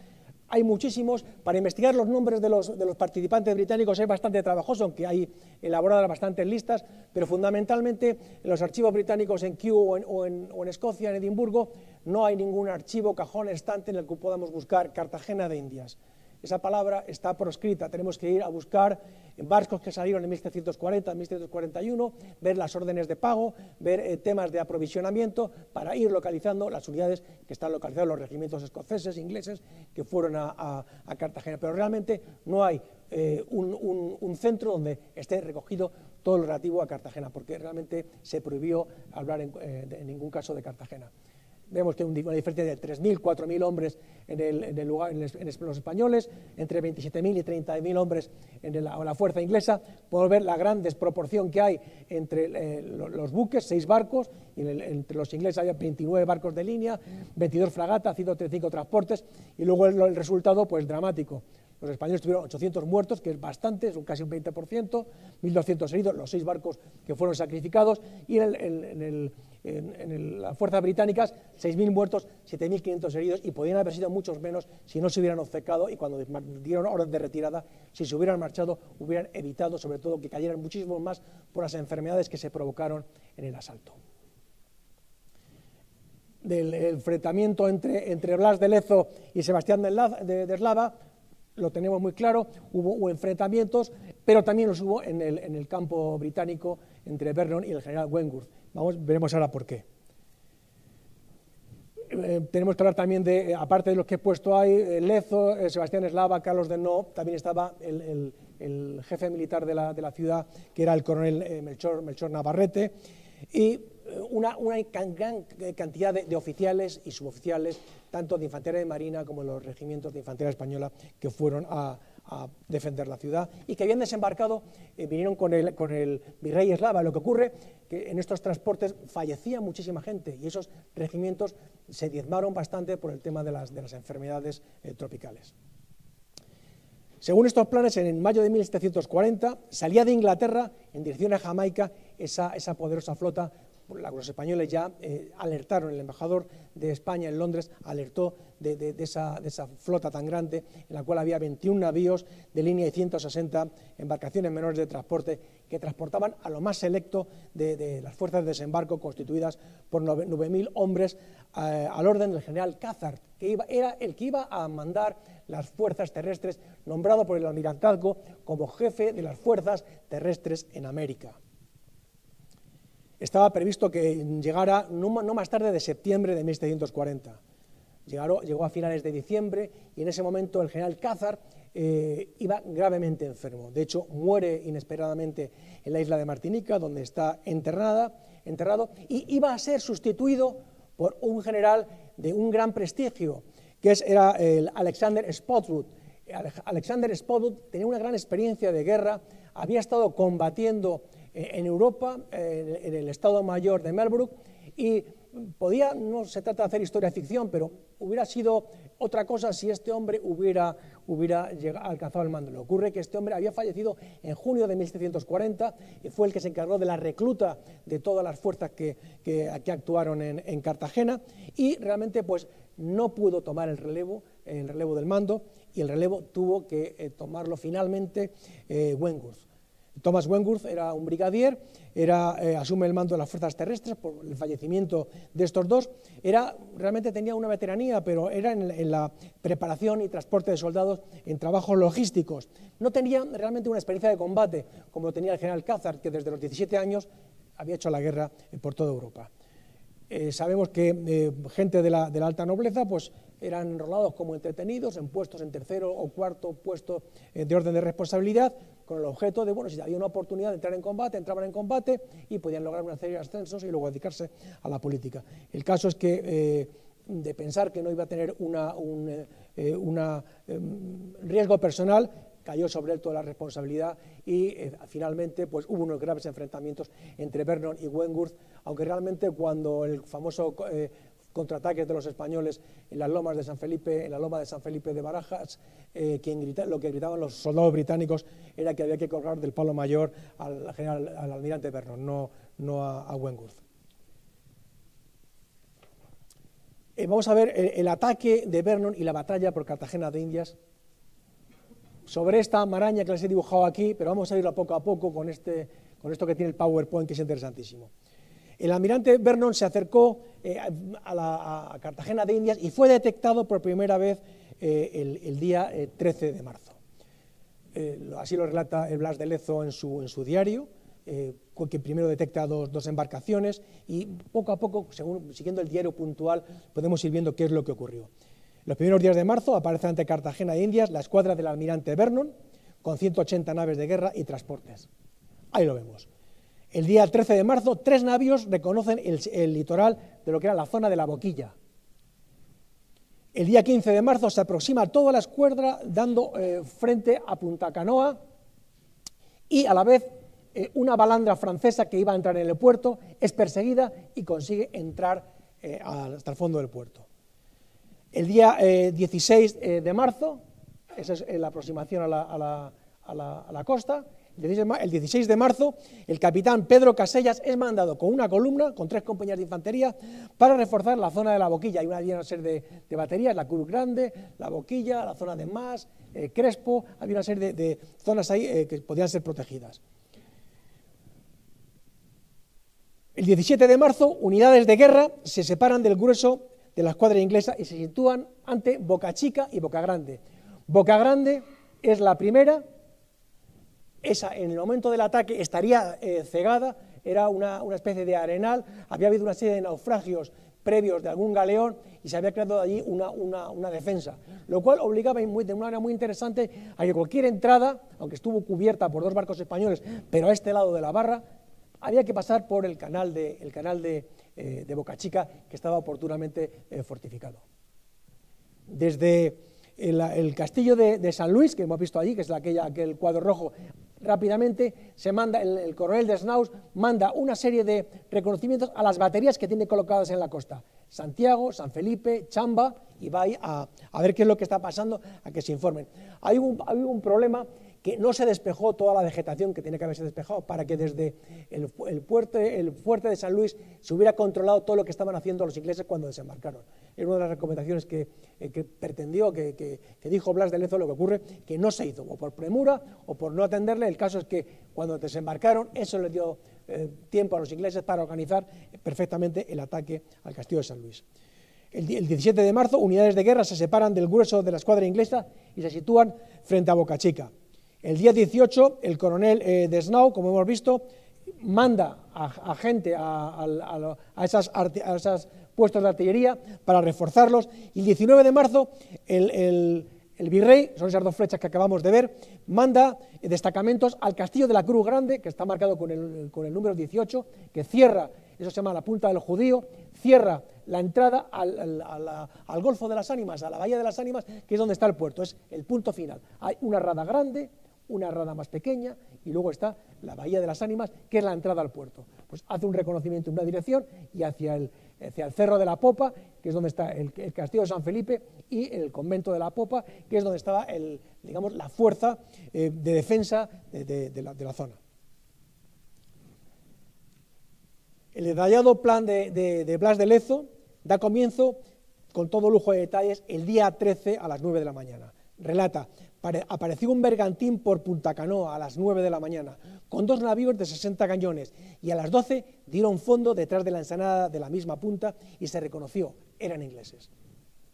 Hay muchísimos. Para investigar los nombres de los participantes británicos es bastante trabajoso, aunque hay elaboradas bastantes listas, pero fundamentalmente en los archivos británicos en Kew o en Escocia, en Edimburgo, no hay ningún archivo, cajón, estante en el que podamos buscar Cartagena de Indias. Esa palabra está proscrita, tenemos que ir a buscar en barcos que salieron en 1740, 1741, ver las órdenes de pago, ver temas de aprovisionamiento, para ir localizando las unidades que están localizadas, los regimientos escoceses, ingleses, que fueron a Cartagena. Pero realmente no hay un centro donde esté recogido todo lo relativo a Cartagena, porque realmente se prohibió hablar en ningún caso de Cartagena. Vemos que hay una diferencia de 3.000, 4.000 hombres en los españoles, entre 27.000 y 30.000 hombres en la fuerza inglesa. Podemos ver la gran desproporción que hay entre los buques, 6 barcos, y entre los ingleses había 29 barcos de línea, 22 fragatas, 135 transportes, y luego el resultado, pues, dramático. Los españoles tuvieron 800 muertos, que es bastante, es casi un 20%, 1.200 heridos, los 6 barcos que fueron sacrificados, y en las fuerzas británicas 6.000 muertos, 7.500 heridos, y podían haber sido muchos menos si no se hubieran obcecado, y cuando dieron orden de retirada, si se hubieran marchado, hubieran evitado sobre todo que cayeran muchísimos más por las enfermedades que se provocaron en el asalto. Del enfrentamiento entre Blas de Lezo y Sebastián de Eslava lo tenemos muy claro. Hubo enfrentamientos, pero también los hubo en el campo británico entre Vernon y el general Wentworth. Veremos ahora por qué. Tenemos que hablar también aparte de los que he puesto ahí, Lezo, Sebastián Eslava, Carlos de No, también estaba el jefe militar de la ciudad, que era el coronel Melchor Navarrete, y una gran cantidad de oficiales y suboficiales, tanto de infantería de marina como de los regimientos de infantería española, que fueron a a defender la ciudad y que habían desembarcado, vinieron con el virrey Eslava. Lo que ocurre que en estos transportes fallecía muchísima gente y esos regimientos se diezmaron bastante por el tema de las enfermedades tropicales. Según estos planes, en mayo de 1740 salía de Inglaterra en dirección a Jamaica esa poderosa flota. Los españoles ya alertaron, el embajador de España en Londres alertó de esa flota tan grande, en la cual había 21 navíos de línea y 160 embarcaciones menores de transporte que transportaban a lo más selecto de las fuerzas de desembarco, constituidas por 9.000 hombres al orden del general Cathcart, que era el que iba a mandar las fuerzas terrestres, nombrado por el almirantazgo como jefe de las fuerzas terrestres en América. Estaba previsto que llegara no más tarde de septiembre de 1740. Llegó a finales de diciembre y en ese momento el general Cathcart iba gravemente enfermo. De hecho, muere inesperadamente en la isla de Martinica, donde está enterrado, y iba a ser sustituido por un general de un gran prestigio, que era el Alexander Spotswood. Alexander Spotswood tenía una gran experiencia de guerra, había estado combatiendo en Europa, en el Estado Mayor de Melbourne, y no se trata de hacer historia ficción, pero hubiera sido otra cosa si este hombre hubiera alcanzado el mando. Le ocurre que este hombre había fallecido en junio de 1740 y fue el que se encargó de la recluta de todas las fuerzas que actuaron en Cartagena, y realmente pues no pudo tomar el relevo del mando, y el relevo tuvo que tomarlo finalmente Wentworth. Thomas Wentworth era un brigadier, asume el mando de las fuerzas terrestres por el fallecimiento de estos dos. Realmente tenía una veteranía, pero era en la preparación y transporte de soldados en trabajos logísticos. No tenía realmente una experiencia de combate como lo tenía el general Cathcart, que desde los 17 años había hecho la guerra por toda Europa. Sabemos que gente de la alta nobleza pues eran enrolados como entretenidos en puestos en tercero o cuarto puesto de orden de responsabilidad, con el objeto de, bueno, si había una oportunidad de entrar en combate, entraban en combate y podían lograr una serie de ascensos y luego dedicarse a la política. El caso es que de pensar que no iba a tener un riesgo personal, cayó sobre él toda la responsabilidad y finalmente pues hubo unos graves enfrentamientos entre Vernon y Wentworth, aunque realmente cuando el famoso contraataque de los españoles en las lomas de San Felipe, en la loma de San Felipe de Barajas, lo que gritaban los soldados británicos era que había que colgar del palo mayor al almirante Vernon, no a Wentworth. Vamos a ver el ataque de Vernon y la batalla por Cartagena de Indias. Sobre esta maraña que les he dibujado aquí, pero vamos a irlo poco a poco con esto que tiene el PowerPoint, que es interesantísimo. El almirante Vernon se acercó a Cartagena de Indias y fue detectado por primera vez el día 13 de marzo. Así lo relata el Blas de Lezo en su diario, que primero detecta dos embarcaciones y poco a poco, siguiendo el diario puntual, podemos ir viendo qué es lo que ocurrió. Los primeros días de marzo aparece ante Cartagena de Indias la escuadra del almirante Vernon con 180 naves de guerra y transportes. Ahí lo vemos. El día 13 de marzo, 3 navíos reconocen el litoral de lo que era la zona de la Boquilla. El día 15 de marzo se aproxima toda la escuadra dando frente a Punta Canoa y a la vez una balandra francesa que iba a entrar en el puerto es perseguida y consigue entrar hasta el fondo del puerto. El día 16 de marzo, esa es la aproximación a la costa. El 16 de marzo, el capitán Pedro Casellas es mandado con una columna, con 3 compañías de infantería, para reforzar la zona de la Boquilla. Hay una serie de baterías, la Cruz Grande, la Boquilla, la zona de Mas, Crespo, había una serie de zonas ahí que podían ser protegidas. El 17 de marzo, unidades de guerra se separan del grueso de la escuadra inglesa y se sitúan ante Boca Chica y Boca Grande. Boca Grande es la primera. Esa, en el momento del ataque, estaría cegada, era una especie de arenal, había habido una serie de naufragios previos de algún galeón y se había creado allí una defensa, lo cual obligaba de una manera muy interesante a que cualquier entrada, aunque estuvo cubierta por 2 barcos españoles, pero a este lado de la barra, había que pasar por el canal de Boca Chica, que estaba oportunamente fortificado. Desde el castillo de San Luis, que hemos visto allí, que es aquel cuadro rojo, rápidamente se manda, el coronel Desnaus manda una serie de reconocimientos a las baterías que tiene colocadas en la costa, Santiago, San Felipe, Chamba, y va ahí a ver qué es lo que está pasando, a que se informen. Hay un problema, que no se despejó toda la vegetación que tiene que haberse despejado para que desde el fuerte de San Luis se hubiera controlado todo lo que estaban haciendo los ingleses cuando desembarcaron. Es una de las recomendaciones que pretendió, que dijo Blas de Lezo. Lo que ocurre que no se hizo, o por premura o por no atenderle. El caso es que cuando desembarcaron, eso les dio tiempo a los ingleses para organizar perfectamente el ataque al castillo de San Luis. El 17 de marzo, unidades de guerra se separan del grueso de la escuadra inglesa y se sitúan frente a Bocachica. El día 18, el coronel Desnau, como hemos visto, manda a gente a esos puestos de artillería para reforzarlos, y el 19 de marzo el virrey, son esas dos flechas que acabamos de ver, manda destacamentos al castillo de la Cruz Grande, que está marcado con el número 18, que cierra, eso se llama la Punta del Judío, cierra la entrada al Golfo de las Ánimas, a la Bahía de las Ánimas, que es donde está el puerto, es el punto final. Hay una rada grande, una rada más pequeña, y luego está la Bahía de las Ánimas, que es la entrada al puerto. Pues hace un reconocimiento en una dirección y hacia el Cerro de la Popa, que es donde está el castillo de San Felipe, y el convento de la Popa, que es donde estaba digamos, la fuerza de defensa de la zona. El detallado plan de Blas de Lezo da comienzo, con todo lujo de detalles, el día 13 a las 9 de la mañana. Relata: apareció un bergantín por Punta Canoa a las 9 de la mañana, con 2 navíos de 60 cañones, y a las 12 dieron fondo detrás de la ensenada de la misma punta y se reconoció, eran ingleses.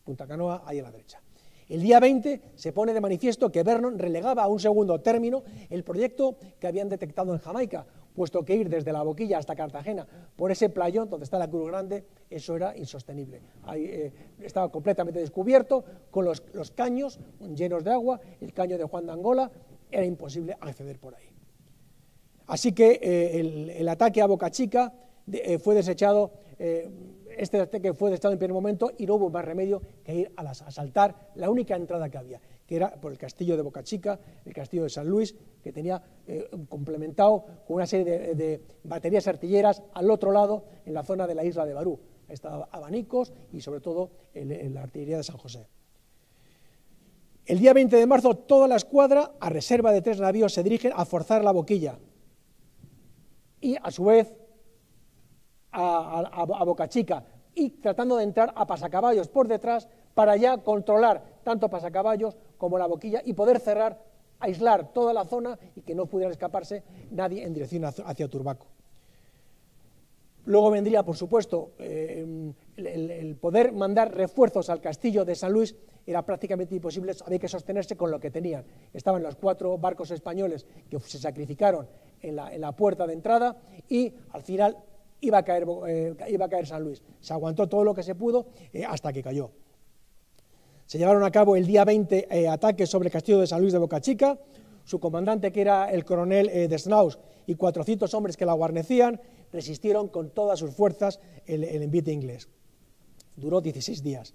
Punta Canoa, ahí a la derecha. El día 20 se pone de manifiesto que Vernon relegaba a un segundo término el proyecto que habían detectado en Jamaica, puesto que ir desde la Boquilla hasta Cartagena por ese playón donde está la Cruz Grande, eso era insostenible. Ahí, estaba completamente descubierto, con los caños llenos de agua, el caño de Juan de Angola, era imposible acceder por ahí. Así que el ataque a Bocachica fue desechado. Este ataque fue desechado en primer momento y no hubo más remedio que ir a asaltar la única entrada que había, que era por el castillo de Bocachica, el castillo de San Luis, que tenía complementado con una serie de baterías artilleras al otro lado, en la zona de la isla de Barú. Estaban abanicos y sobre todo la artillería de San José. El día 20 de marzo toda la escuadra, a reserva de 3 navíos, se dirigen a forzar la Boquilla y a su vez a Bocachica, y tratando de entrar a Pasacaballos por detrás para ya controlar tanto Pasacaballos como la Boquilla y poder cerrar, aislar toda la zona y que no pudiera escaparse nadie en dirección hacia Turbaco. Luego vendría, por supuesto, el poder mandar refuerzos al castillo de San Luis era prácticamente imposible, había que sostenerse con lo que tenían. Estaban los 4 barcos españoles que se sacrificaron en la puerta de entrada, y al final iba a caer San Luis. Se aguantó todo lo que se pudo hasta que cayó. Se llevaron a cabo el día 20 ataques sobre el castillo de San Luis de Bocachica. Su comandante, que era el coronel Desnaus, y 400 hombres que la guarnecían, resistieron con todas sus fuerzas el envite inglés. Duró 16 días.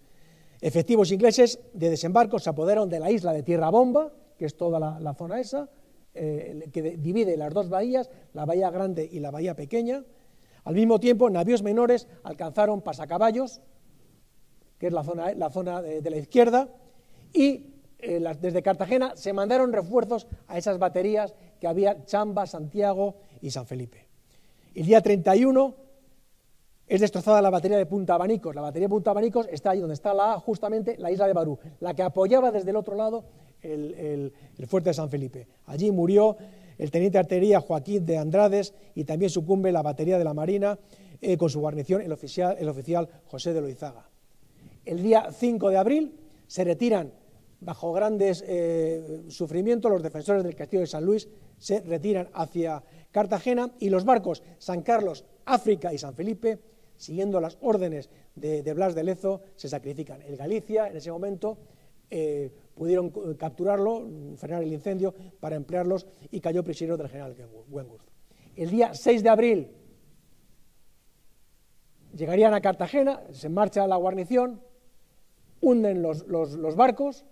Efectivos ingleses de desembarco se apoderaron de la isla de Tierra Bomba, que es toda la zona esa, que divide las 2 bahías, la bahía grande y la bahía pequeña. Al mismo tiempo, navíos menores alcanzaron Pasacaballos, que es la zona de la izquierda, y desde Cartagena se mandaron refuerzos a esas baterías que había Chamba, Santiago y San Felipe. El día 31 es destrozada la batería de Punta Abanicos. La batería de Punta Abanicos está ahí donde está justamente la isla de Barú, la que apoyaba desde el otro lado el fuerte de San Felipe. Allí murió el teniente de artillería Joaquín de Andrades, y también sucumbe la batería de la Marina con su guarnición el oficial José de Loizaga. El día 5 de abril se retiran bajo grandes sufrimientos los defensores del castillo de San Luis, se retiran hacia Cartagena, y los barcos San Carlos, África y San Felipe, siguiendo las órdenes de Blas de Lezo, se sacrifican. El Galicia, en ese momento, pudieron capturarlo, frenar el incendio para emplearlos, y cayó prisionero del general Wentworth. El día 6 de abril llegarían a Cartagena, se marcha la guarnición, hunden los barcos,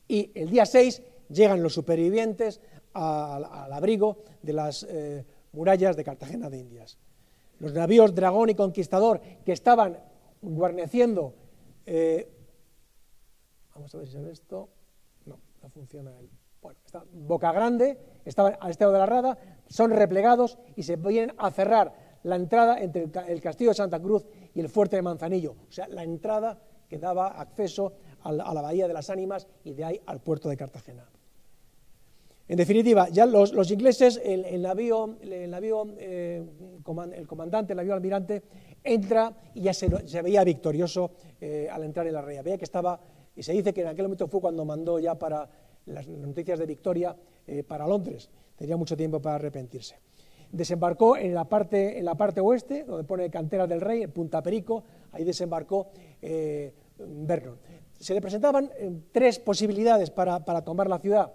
Y el día 6 llegan los supervivientes al abrigo de las murallas de Cartagena de Indias. Los navíos Dragón y Conquistador, que estaban guarneciendo, vamos a ver si se ve esto, no funciona bueno, está Boca Grande, estaban al estero de la Rada, son replegados y se vienen a cerrar la entrada entre el castillo de Santa Cruz y el fuerte de Manzanillo, o sea, la entrada que daba acceso a la bahía de las Ánimas y de ahí al puerto de Cartagena. En definitiva, ya los ingleses, el comandante, el navío almirante, entra y ya se veía victorioso al entrar en la ría. Veía que estaba, y se dice que en aquel momento fue cuando mandó ya para las noticias de victoria para Londres. Tenía mucho tiempo para arrepentirse. Desembarcó en la parte oeste, donde pone Canteras del Rey, en Punta Perico, ahí desembarcó Vernon. Se le presentaban tres posibilidades para tomar la ciudad.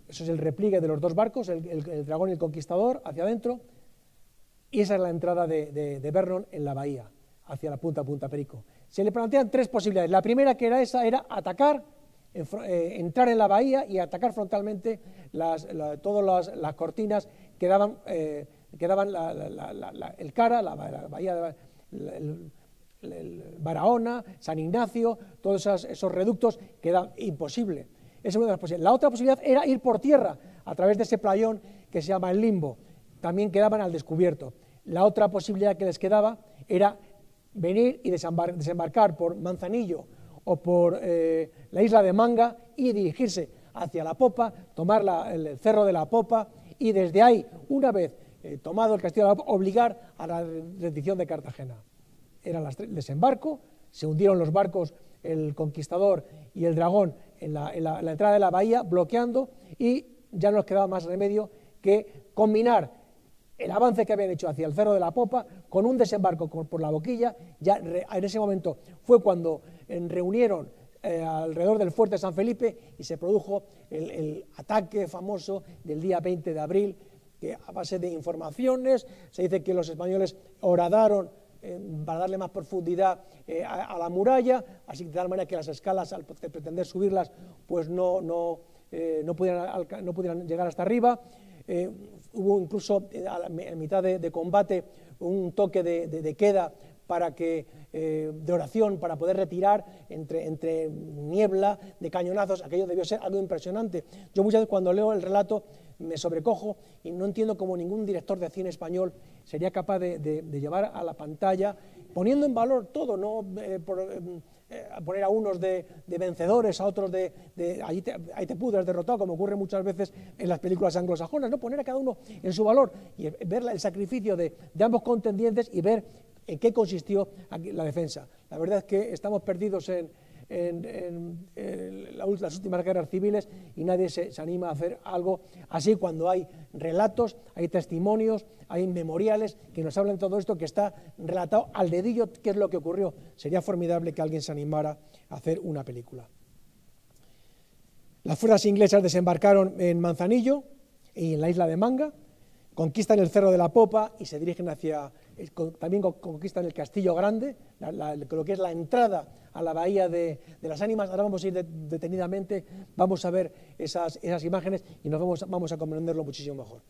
Eso es el repliegue de los dos barcos, el Dragón y el Conquistador, hacia adentro, y esa es la entrada de Vernon en la bahía, hacia la Punta Perico. Se le plantean tres posibilidades. La primera, que era esa, era atacar, entrar en la bahía y atacar frontalmente todas las cortinas que daban el Cara, la bahía de Barahona, San Ignacio, todos esos reductos, que era imposible. Esa es una de las posibilidades. La otra posibilidad era ir por tierra, a través de ese playón que se llama el Limbo. También quedaban al descubierto. La otra posibilidad que les quedaba era venir y desembarcar por Manzanillo o por la isla de Manga y dirigirse hacia la popa, tomar el cerro de la popa y desde ahí, una vez tomado el castillo de la popa, obligar a la rendición de Cartagena. Era el desembarco, se hundieron los barcos, el Conquistador y el Dragón, en la entrada de la bahía, bloqueando, y ya no nos quedaba más remedio que combinar el avance que habían hecho hacia el cerro de la popa con un desembarco por la boquilla. Ya en ese momento fue cuando reunieron alrededor del fuerte San Felipe y se produjo el ataque famoso del día 20 de abril, que a base de informaciones se dice que los españoles horadaron para darle más profundidad a la muralla, así que de tal manera que las escalas, al pretender subirlas, pues no pudieran llegar hasta arriba. Hubo incluso en mitad de combate un toque de queda para de oración, para poder retirar entre niebla de cañonazos. Aquello debió ser algo impresionante. Yo muchas veces cuando leo el relato me sobrecojo y no entiendo cómo ningún director de cine español sería capaz de llevar a la pantalla, poniendo en valor todo, no poner a unos de vencedores, a otros ahí te pudras derrotado, como ocurre muchas veces en las películas anglosajonas, no, poner a cada uno en su valor y ver el sacrificio de ambos contendientes y ver en qué consistió la defensa. La verdad es que estamos perdidos en las últimas guerras civiles y nadie se anima a hacer algo así cuando hay relatos, hay testimonios, hay memoriales que nos hablan de todo esto, que está relatado al dedillo qué es lo que ocurrió. Sería formidable que alguien se animara a hacer una película. Las fuerzas inglesas desembarcaron en Manzanillo y en la isla de Manga, conquistan el cerro de la popa y se dirigen también conquistan el Castillo Grande, lo que es la entrada a la bahía de las Ánimas. Ahora vamos a ir detenidamente, vamos a ver esas imágenes y vamos a comprenderlo muchísimo mejor.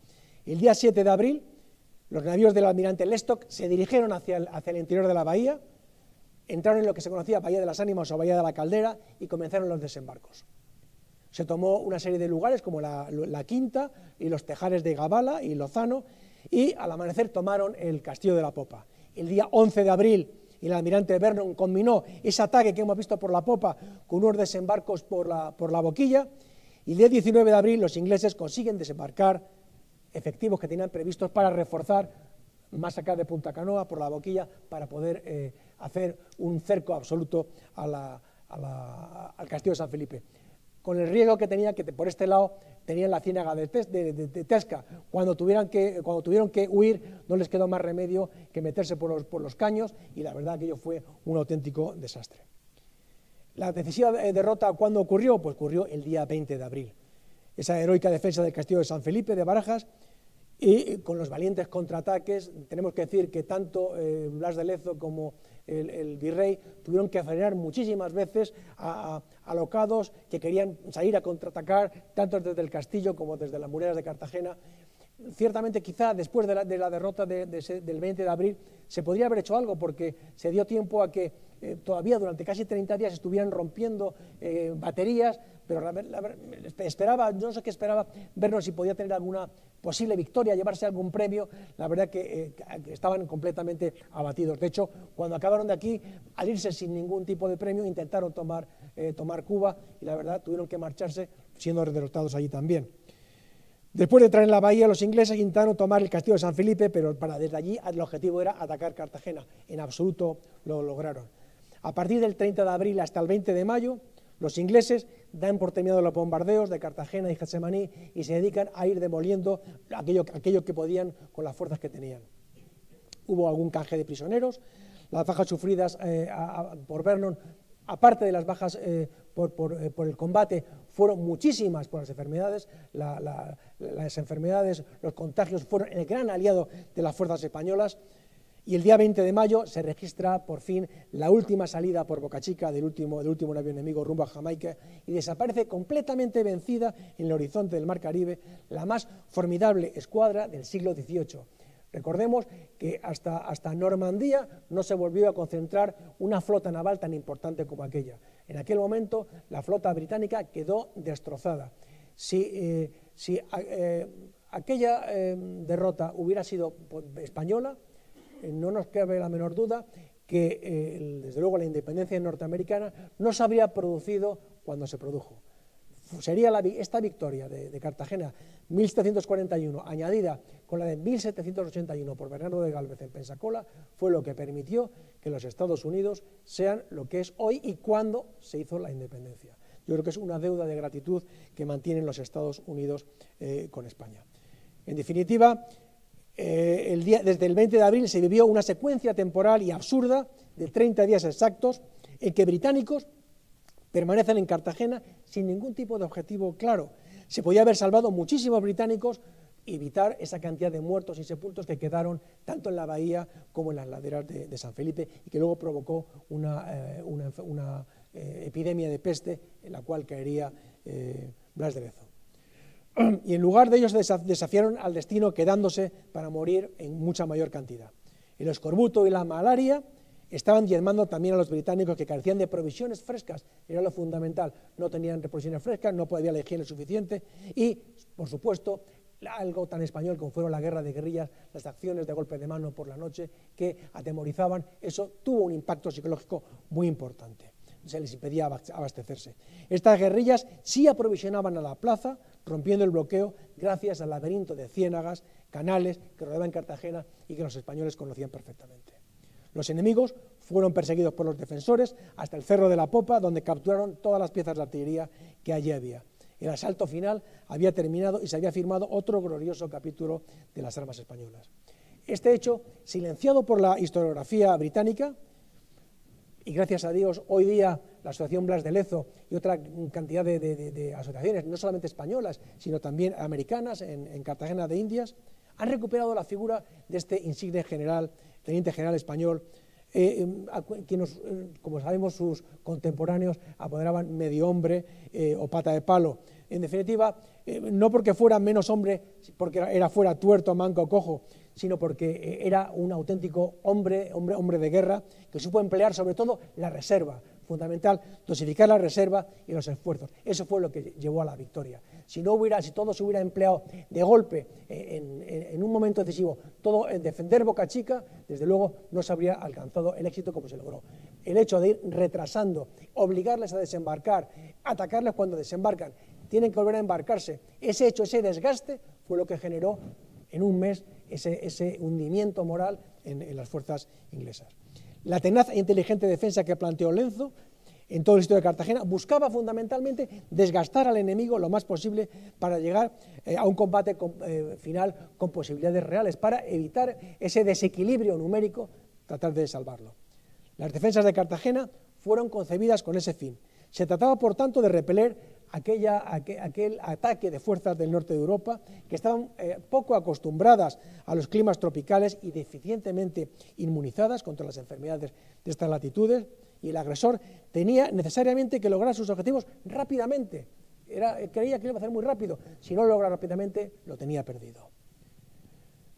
El día 7 de abril, los navíos del almirante Lestock se dirigieron hacia el interior de la bahía, entraron en lo que se conocía Bahía de las Ánimas o Bahía de la Caldera y comenzaron los desembarcos. Se tomó una serie de lugares como la Quinta y los tejares de Gabala y Lozano, y al amanecer tomaron el Castillo de la Popa. El día 11 de abril el almirante Vernon combinó ese ataque que hemos visto por la popa con unos desembarcos por la boquilla, y el día 19 de abril los ingleses consiguen desembarcar efectivos que tenían previstos para reforzar más acá de Punta Canoa por la boquilla para poder hacer un cerco absoluto al Castillo de San Felipe, con el riesgo que tenía que por este lado tenían la ciénaga de Tesca. Cuando tuvieron que huir no les quedó más remedio que meterse por los caños, y la verdad que ello fue un auténtico desastre. La decisiva derrota, ¿cuándo ocurrió? Pues ocurrió el día 20 de abril. Esa heroica defensa del Castillo de San Felipe de Barajas y con los valientes contraataques. Tenemos que decir que tanto Blas de Lezo como el virrey tuvieron que frenar muchísimas veces a alocados que querían salir a contraatacar, tanto desde el castillo como desde las murallas de Cartagena. Ciertamente, quizá después de la derrota del 20 de abril se podría haber hecho algo, porque se dio tiempo a que todavía durante casi 30 días estuvieran rompiendo baterías, pero esperaba, yo no sé qué esperaba, vernos si podía tener alguna posible victoria, llevarse algún premio. La verdad que estaban completamente abatidos. De hecho, cuando acabaron de aquí, al irse sin ningún tipo de premio, intentaron tomar Cuba, y la verdad tuvieron que marcharse siendo derrotados allí también. Después de entrar en la bahía, los ingleses intentaron tomar el castillo de San Felipe, pero desde allí el objetivo era atacar Cartagena. En absoluto lo lograron. A partir del 30 de abril hasta el 20 de mayo, los ingleses dan por terminados los bombardeos de Cartagena y Getsemaní y se dedican a ir demoliendo aquello que podían con las fuerzas que tenían. Hubo algún canje de prisioneros, las bajas sufridas por Vernon, aparte de las bajas por el combate, fueron muchísimas por las enfermedades. Las enfermedades, los contagios fueron el gran aliado de las fuerzas españolas, y el día 20 de mayo se registra por fin la última salida por Boca Chica del último navío enemigo rumbo a Jamaica, y desaparece completamente vencida en el horizonte del Mar Caribe la más formidable escuadra del siglo XVIII. Recordemos que hasta Normandía no se volvió a concentrar una flota naval tan importante como aquella. En aquel momento la flota británica quedó destrozada. Si aquella derrota hubiera sido española, no nos cabe la menor duda que, desde luego, la independencia norteamericana no se habría producido cuando se produjo. Sería esta victoria de Cartagena, 1741, añadida con la de 1781 por Bernardo de Gálvez en Pensacola, fue lo que permitió que los Estados Unidos sean lo que es hoy y cuando se hizo la independencia. Yo creo que es una deuda de gratitud que mantienen los Estados Unidos con España. En definitiva, desde el 20 de abril se vivió una secuencia temporal y absurda de 30 días exactos en que británicos permanecen en Cartagena sin ningún tipo de objetivo claro. Se podía haber salvado muchísimos británicos y evitar esa cantidad de muertos y sepultos que quedaron tanto en la bahía como en las laderas de San Felipe, y que luego provocó una epidemia de peste en la cual caería Blas de Lezo. Y en lugar de ellos desafiaron al destino, quedándose para morir en mucha mayor cantidad. El escorbuto y la malaria estaban diezmando también a los británicos, que carecían de provisiones frescas, era lo fundamental. No tenían provisiones frescas, no podía la higiene suficiente y, por supuesto, algo tan español como fueron la guerra de guerrillas, las acciones de golpe de mano por la noche que atemorizaban. Eso tuvo un impacto psicológico muy importante. Se les impedía abastecerse. Estas guerrillas sí aprovisionaban a la plaza, rompiendo el bloqueo gracias al laberinto de ciénagas, canales que rodeaban Cartagena y que los españoles conocían perfectamente. Los enemigos fueron perseguidos por los defensores hasta el Cerro de la Popa, donde capturaron todas las piezas de artillería que allí había. El asalto final había terminado y se había firmado otro glorioso capítulo de las armas españolas. Este hecho, silenciado por la historiografía británica, y gracias a Dios, hoy día la Asociación Blas de Lezo y otra cantidad de asociaciones, no solamente españolas, sino también americanas, en Cartagena de Indias, han recuperado la figura de este insigne general, teniente general español, como sabemos, sus contemporáneos apoderaban medio hombre o pata de palo. En definitiva, no porque fuera menos hombre, porque fuera tuerto, manco o cojo, sino porque era un auténtico hombre de guerra, que supo emplear sobre todo la reserva, fundamental, dosificar la reserva y los esfuerzos. Eso fue lo que llevó a la victoria. Si todo se hubiera empleado de golpe en un momento decisivo, todo en defender Boca Chica, desde luego no se habría alcanzado el éxito como se logró. El hecho de ir retrasando, obligarles a desembarcar, atacarles cuando desembarcan, tienen que volver a embarcarse, ese hecho, ese desgaste, fue lo que generó en un mes ese hundimiento moral en las fuerzas inglesas. La tenaz e inteligente defensa que planteó Lezo en todo el sitio de Cartagena buscaba fundamentalmente desgastar al enemigo lo más posible para llegar a un combate final con posibilidades reales, para evitar ese desequilibrio numérico, tratar de salvarlo. Las defensas de Cartagena fueron concebidas con ese fin. Se trataba, por tanto, de repeler aquel ataque de fuerzas del norte de Europa, que estaban poco acostumbradas a los climas tropicales y deficientemente inmunizadas contra las enfermedades de estas latitudes, y el agresor tenía necesariamente que lograr sus objetivos rápidamente. Creía que lo iba a hacer muy rápido, si no lo logra rápidamente, lo tenía perdido.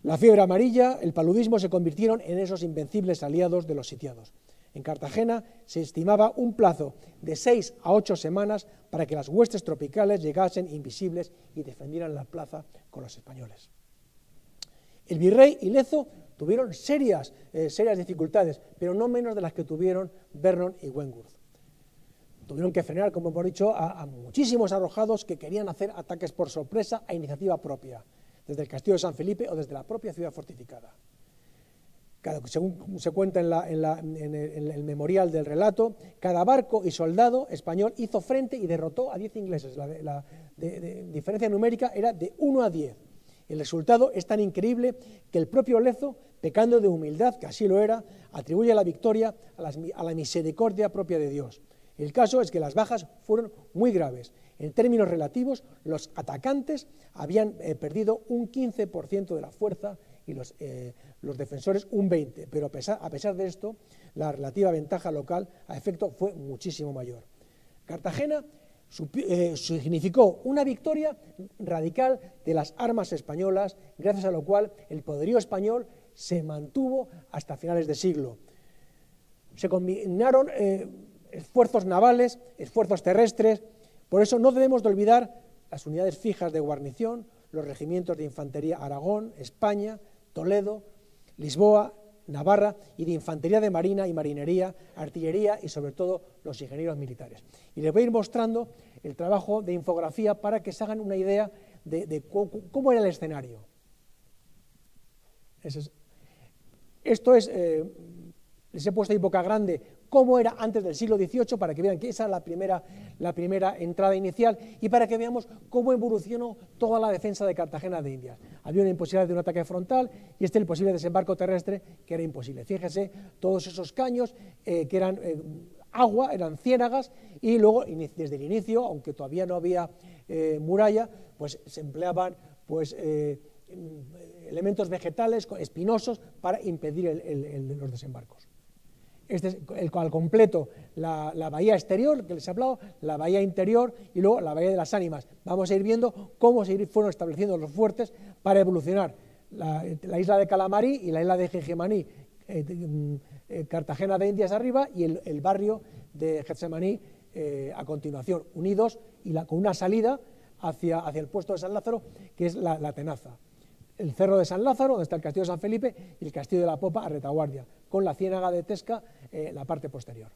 La fiebre amarilla, el paludismo se convirtieron en esos invencibles aliados de los sitiados. En Cartagena se estimaba un plazo de 6 a 8 semanas para que las huestes tropicales llegasen invisibles y defendieran la plaza con los españoles. El virrey y Lezo tuvieron serias dificultades, pero no menos de las que tuvieron Vernon y Wentworth. Tuvieron que frenar, como hemos dicho, a muchísimos arrojados que querían hacer ataques por sorpresa a iniciativa propia, desde el castillo de San Felipe o desde la propia ciudad fortificada. Según se cuenta en el memorial del relato, cada barco y soldado español hizo frente y derrotó a 10 ingleses. La diferencia numérica era de 1 a 10. El resultado es tan increíble que el propio Lezo, pecando de humildad, que así lo era, atribuye la victoria a la misericordia propia de Dios. El caso es que las bajas fueron muy graves. En términos relativos, los atacantes habían perdido un 15% de la fuerza y los defensores un 20%, pero a pesar de esto, la relativa ventaja local a efecto fue muchísimo mayor. Cartagena significó una victoria radical de las armas españolas, gracias a lo cual el poderío español se mantuvo hasta finales de siglo. Se combinaron esfuerzos navales, esfuerzos terrestres, por eso no debemos de olvidar las unidades fijas de guarnición, los regimientos de infantería Aragón, España, Toledo, Lisboa, Navarra, y de infantería de marina y marinería, artillería y sobre todo los ingenieros militares. Y les voy a ir mostrando el trabajo de infografía para que se hagan una idea de cómo era el escenario. Esto es, les he puesto ahí boca grande, cómo era antes del siglo XVIII, para que vean que esa es la primera entrada inicial, y para que veamos cómo evolucionó toda la defensa de Cartagena de Indias. Había una imposibilidad de un ataque frontal, y el posible desembarco terrestre, que era imposible. Fíjese, todos esos caños que eran agua, eran ciénagas, y luego, desde el inicio, aunque todavía no había muralla, pues se empleaban elementos vegetales espinosos para impedir los desembarcos. Al completo la bahía exterior, que les he hablado, la bahía interior y luego la bahía de las Ánimas. Vamos a ir viendo cómo se fueron estableciendo los fuertes para evolucionar la isla de Calamarí y la isla de Gengemaní, Cartagena de Indias arriba, y el barrio de Getsemaní a continuación, unidos y con una salida hacia el puesto de San Lázaro, que es la Tenaza. El cerro de San Lázaro, donde está el castillo de San Felipe, y el castillo de la Popa a retaguardia, con la ciénaga de Tesca en la parte posterior.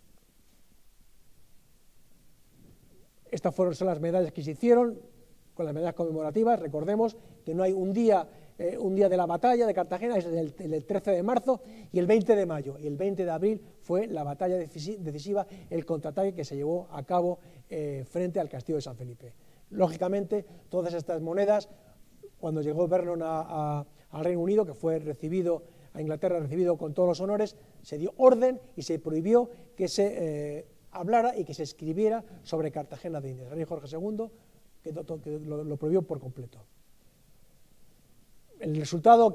Estas son las medallas que se hicieron, con las medallas conmemorativas. Recordemos que no hay un día de la batalla de Cartagena, es el 13 de marzo y el 20 de mayo, y el 20 de abril fue la batalla decisiva, el contraataque que se llevó a cabo frente al castillo de San Felipe. Lógicamente, todas estas monedas, cuando llegó Vernon al Reino Unido, que fue recibido a Inglaterra, recibido con todos los honores, se dio orden y se prohibió que se hablara y que se escribiera sobre Cartagena de Indias. El rey Jorge II que lo prohibió por completo. El resultado,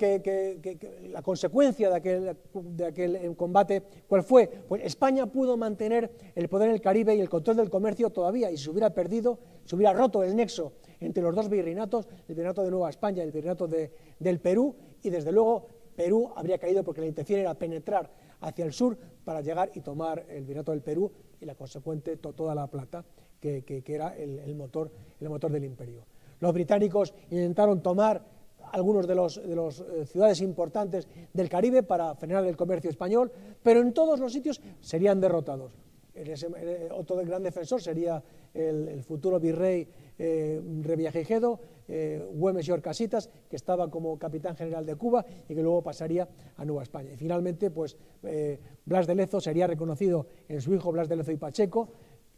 la consecuencia de aquel combate, ¿cuál fue? Pues España pudo mantener el poder en el Caribe y el control del comercio todavía, y se hubiera perdido, se hubiera roto el nexo entre los dos virreinatos, el virreinato de Nueva España y el virreinato del Perú, y desde luego Perú habría caído porque la intención era penetrar hacia el sur para llegar y tomar el virreinato del Perú y la consecuente toda la plata, que era el motor del imperio. Los británicos intentaron tomar algunos de las ciudades importantes del Caribe para frenar el comercio español, pero en todos los sitios serían derrotados. Otro gran defensor sería el futuro virrey Revillagigedo, Güemes y Orcasitas, que estaba como capitán general de Cuba y que luego pasaría a Nueva España. Y finalmente, pues Blas de Lezo sería reconocido en su hijo Blas de Lezo y Pacheco,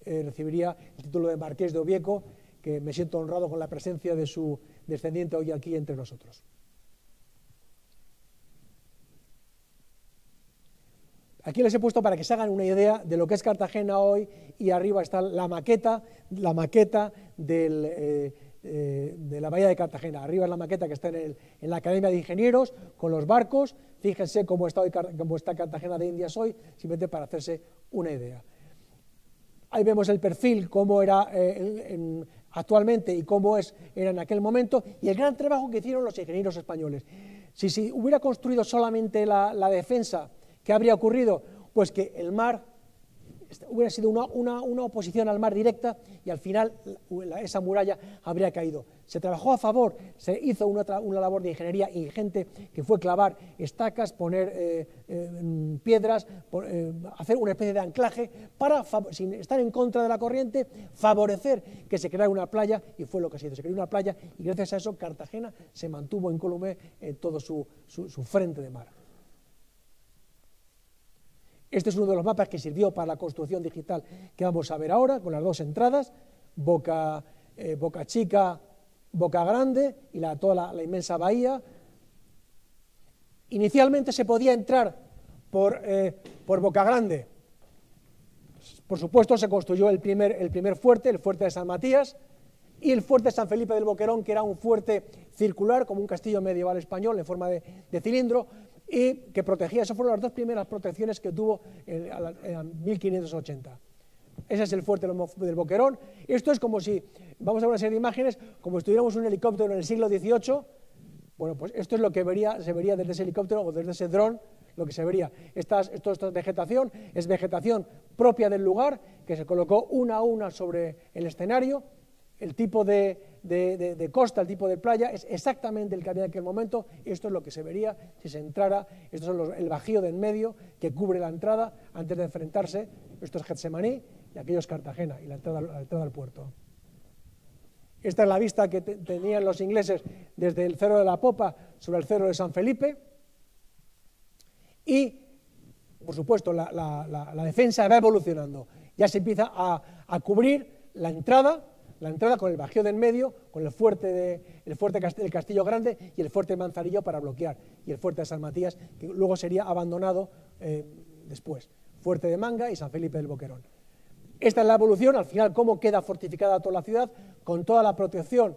recibiría el título de Marqués de Obieco, que me siento honrado con la presencia de su descendiente hoy aquí entre nosotros. Aquí les he puesto para que se hagan una idea de lo que es Cartagena hoy, y arriba está la maqueta de la bahía de Cartagena. Arriba es la maqueta que está en la Academia de Ingenieros, con los barcos. Fíjense cómo está Cartagena de Indias hoy, simplemente para hacerse una idea. Ahí vemos el perfil, cómo era actualmente y cómo era en aquel momento, y el gran trabajo que hicieron los ingenieros españoles. Si hubiera construido solamente la defensa, ¿qué habría ocurrido? Pues que el mar hubiera sido una oposición al mar directa, y al final esa muralla habría caído. Se trabajó a favor, se hizo una labor de ingeniería ingente, que fue clavar estacas, poner piedras, hacer una especie de anclaje para, sin estar en contra de la corriente, favorecer que se creara una playa, y fue lo que se hizo. Se creó una playa, y gracias a eso Cartagena se mantuvo incólume en todo su frente de mar. Este es uno de los mapas que sirvió para la construcción digital que vamos a ver ahora, con las dos entradas, Boca Chica, Boca Grande y toda la inmensa bahía. Inicialmente se podía entrar por Boca Grande. Por supuesto, se construyó el primer fuerte, el fuerte de San Matías, y el fuerte de San Felipe del Boquerón, que era un fuerte circular, como un castillo medieval español en forma de cilindro, y que protegía. Esas fueron las dos primeras protecciones que tuvo en 1580. Ese es el fuerte del Boquerón. Esto es como si, vamos a ver una serie de imágenes, como si estuviéramos en un helicóptero en el siglo XVIII. Bueno, pues esto es lo que se vería desde ese helicóptero o desde ese dron, lo que se vería. Esto es vegetación, es vegetación propia del lugar, que se colocó una a una sobre el escenario. El tipo de costa, el tipo de playa, es exactamente el que había en aquel momento. Esto es lo que se vería si se entrara. Estos son el bajío de en medio que cubre la entrada antes de enfrentarse. Esto es Getsemaní y aquello es Cartagena y la entrada al puerto. Esta es la vista que tenían los ingleses desde el Cerro de la Popa sobre el Cerro de San Felipe. Y, por supuesto, la defensa va evolucionando. Ya se empieza a cubrir la entrada con el bajío de en medio, con el fuerte del Castillo Grande y el fuerte de Manzanillo para bloquear, y el fuerte de San Matías, que luego sería abandonado después. Fuerte de Manga y San Felipe del Boquerón. Esta es la evolución, al final, cómo queda fortificada toda la ciudad, con toda la protección,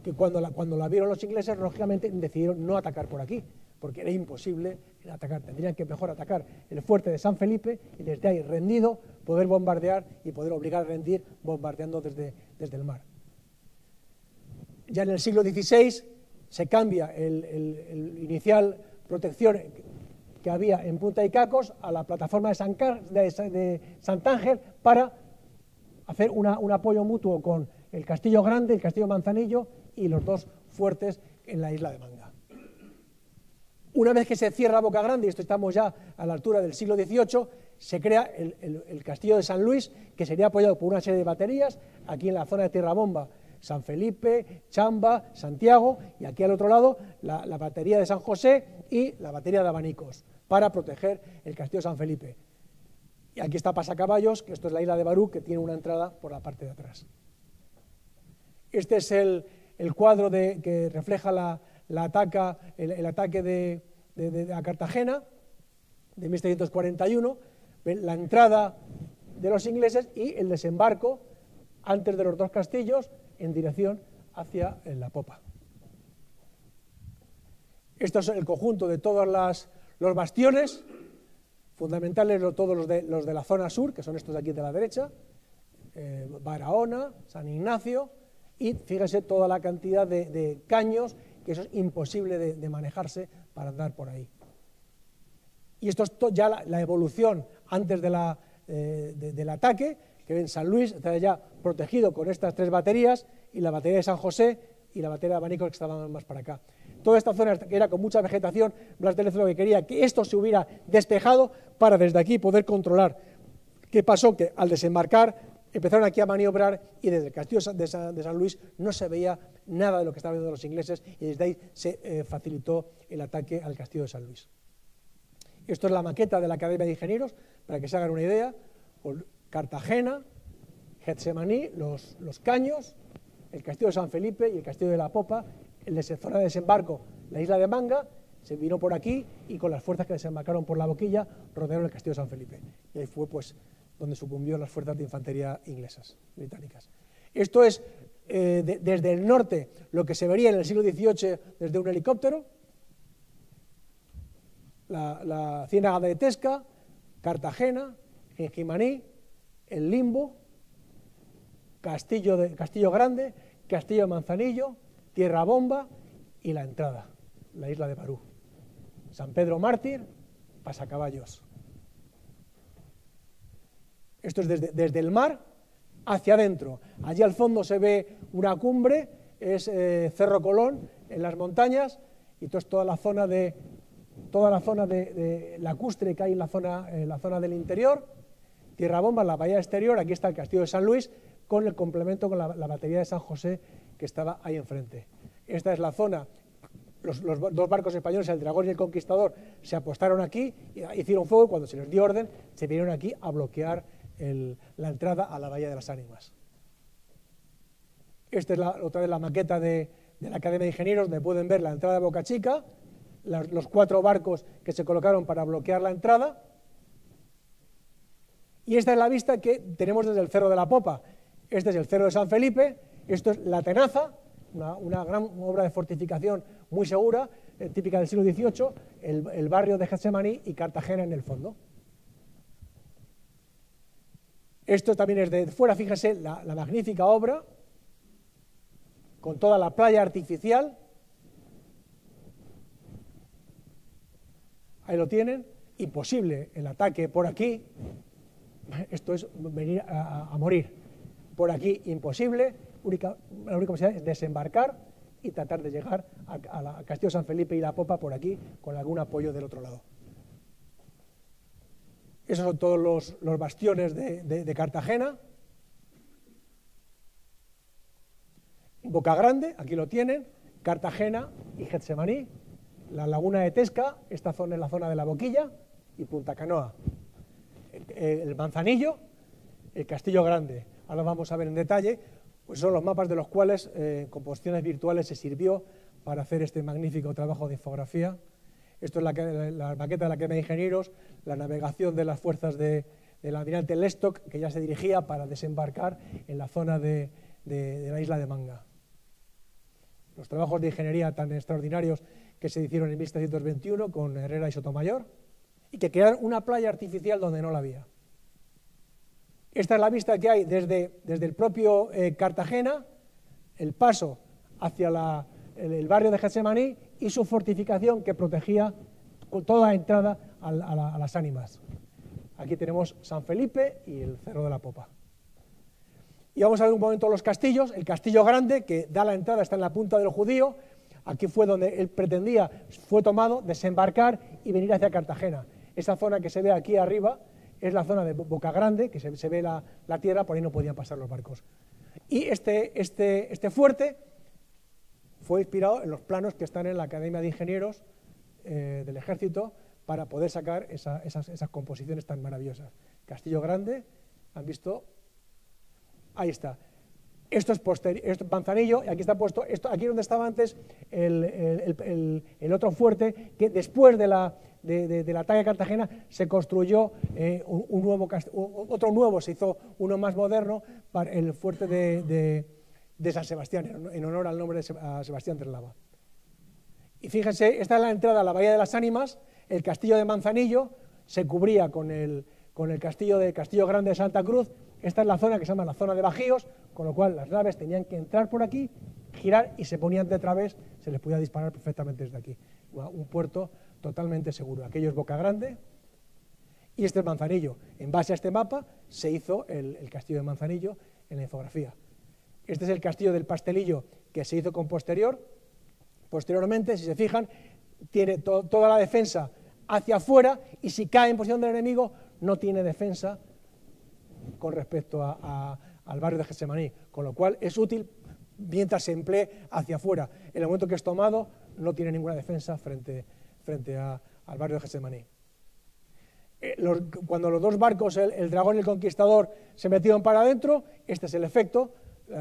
que cuando la vieron los ingleses, lógicamente decidieron no atacar por aquí, porque era imposible atacar. Tendrían que mejor atacar el fuerte de San Felipe y desde ahí, rendido, poder bombardear y poder obligar a rendir bombardeando desde el mar. Ya en el siglo XVI se cambia el inicial protección que había en Punta Icacos a la plataforma de Santángel para hacer un apoyo mutuo con el Castillo Grande, el Castillo Manzanillo y los dos fuertes en la isla de Manga. Una vez que se cierra Boca Grande, y esto estamos ya a la altura del siglo XVIII, se crea el Castillo de San Luis, que sería apoyado por una serie de baterías, aquí en la zona de Tierra Bomba, San Felipe, Chamba, Santiago, y aquí al otro lado la batería de San José y la batería de Abanicos, para proteger el Castillo de San Felipe. Y aquí está Pasacaballos, que esto es la isla de Barú, que tiene una entrada por la parte de atrás. Este es el cuadro que refleja el ataque a Cartagena de 1741, la entrada de los ingleses y el desembarco antes de los dos castillos en dirección hacia la popa. Esto es el conjunto de todos los bastiones fundamentales, todos los de la zona sur, que son estos de aquí de la derecha, Barahona, San Ignacio, y fíjense toda la cantidad de caños, que eso es imposible de manejarse para andar por ahí. Y esto es ya la evolución antes del ataque, que ven San Luis, está ya protegido con estas tres baterías, y la batería de San José y la batería de Abanicos, que estaban más para acá. Toda esta zona que era con mucha vegetación, Blas de Lezo lo que quería que esto se hubiera despejado para desde aquí poder controlar. ¿Qué pasó? Que al desembarcar empezaron aquí a maniobrar y desde el castillo de San Luis no se veía nada de lo que estaban viendo los ingleses y desde ahí se facilitó el ataque al castillo de San Luis. Esto es la maqueta de la Academia de Ingenieros, para que se hagan una idea, con Cartagena, Getsemaní, los caños, el castillo de San Felipe y el castillo de la Popa, zona de desembarco, la isla de Manga, se vino por aquí y con las fuerzas que desembarcaron por la Boquilla rodearon el castillo de San Felipe. Y ahí fue pues donde sucumbió las fuerzas de infantería inglesas, británicas. Esto es desde el norte lo que se vería en el siglo XVIII desde un helicóptero, la ciénaga de Tesca, Cartagena, Gengimaní, el Limbo, Castillo Grande, Castillo de Manzanillo, Tierra Bomba y la entrada, la isla de Barú. San Pedro Mártir, Pasacaballos. Esto es desde el mar hacia adentro. Allí al fondo se ve una cumbre, es Cerro Colón, en las montañas, y entonces toda la zona de lacustre que hay en la zona del interior. Tierra Bomba, en la bahía exterior, aquí está el castillo de San Luis, con el complemento con la batería de San José que estaba ahí enfrente. Esta es la zona, los dos barcos españoles, el Dragón y el Conquistador, se apostaron aquí, hicieron fuego y cuando se les dio orden, se vinieron aquí a bloquear la entrada a la Bahía de las Ánimas. Esta es otra vez la maqueta de la Academia de Ingenieros, donde pueden ver la entrada de Boca Chica, los 4 barcos que se colocaron para bloquear la entrada. Y esta es la vista que tenemos desde el Cerro de la Popa. Este es el Cerro de San Felipe, esto es la Tenaza, una gran obra de fortificación muy segura, típica del siglo XVIII, el barrio de Getsemaní y Cartagena en el fondo. Esto también es de fuera, fíjense, la magnífica obra, con toda la playa artificial. Ahí lo tienen, imposible el ataque por aquí, esto es venir a morir. Por aquí imposible, la única posibilidad es desembarcar y tratar de llegar al Castillo de San Felipe y la Popa por aquí, con algún apoyo del otro lado. Esos son todos los bastiones de Cartagena. Boca Grande, aquí lo tienen, Cartagena y Getsemaní, la laguna de Tesca, esta zona es la zona de la Boquilla, y Punta Canoa. El Manzanillo, el Castillo Grande. Ahora vamos a ver en detalle, pues son los mapas de los cuales con posiciones virtuales se sirvió para hacer este magnífico trabajo de infografía. Esto es la maqueta de la Academia de Ingenieros, la navegación de las fuerzas del almirante Lestock, que ya se dirigía para desembarcar en la zona de la isla de Manga. Los trabajos de ingeniería tan extraordinarios que se hicieron en 1721 con Herrera y Sotomayor, y que crearon una playa artificial donde no la había. Esta es la vista que hay desde el propio Cartagena, el paso hacia el barrio de Getsemaní y su fortificación que protegía con toda la entrada a las Ánimas. Aquí tenemos San Felipe y el Cerro de la Popa. Y vamos a ver un momento los castillos. El Castillo Grande, que da la entrada, está en la Punta del Judío. Aquí fue donde él pretendía, fue tomado, desembarcar y venir hacia Cartagena. Esa zona que se ve aquí arriba es la zona de Boca Grande, que se ve la tierra, por ahí no podían pasar los barcos. Y este fuerte fue inspirado en los planos que están en la Academia de Ingenieros del Ejército para poder sacar esas composiciones tan maravillosas. Castillo Grande, ¿han visto? Ahí está. Esto es Manzanillo, y aquí está puesto, aquí donde estaba antes el otro fuerte, que después del ataque a Cartagena se construyó otro nuevo, se hizo uno más moderno, para el fuerte de San Sebastián, en honor al nombre de Sebastián Terlava. Y fíjense, esta es la entrada a la Bahía de las Ánimas. El castillo de Manzanillo se cubría con el castillo Grande de Santa Cruz. Esta es la zona que se llama la zona de Bajíos, con lo cual las naves tenían que entrar por aquí, girar y se ponían de través, se les podía disparar perfectamente desde aquí. Un puerto totalmente seguro. Aquello es Boca Grande y este es Manzanillo. En base a este mapa se hizo el castillo de Manzanillo en la infografía. Este es el castillo del Pastelillo, que se hizo con posteriormente, si se fijan, tiene toda la defensa hacia afuera y si cae en posición del enemigo no tiene defensa con respecto al barrio de Getsemaní, con lo cual es útil mientras se emplee hacia afuera. En el momento que es tomado no tiene ninguna defensa frente al barrio de Getsemaní. Cuando los dos barcos, el Dragón y el Conquistador, se metieron para adentro, este es el efecto,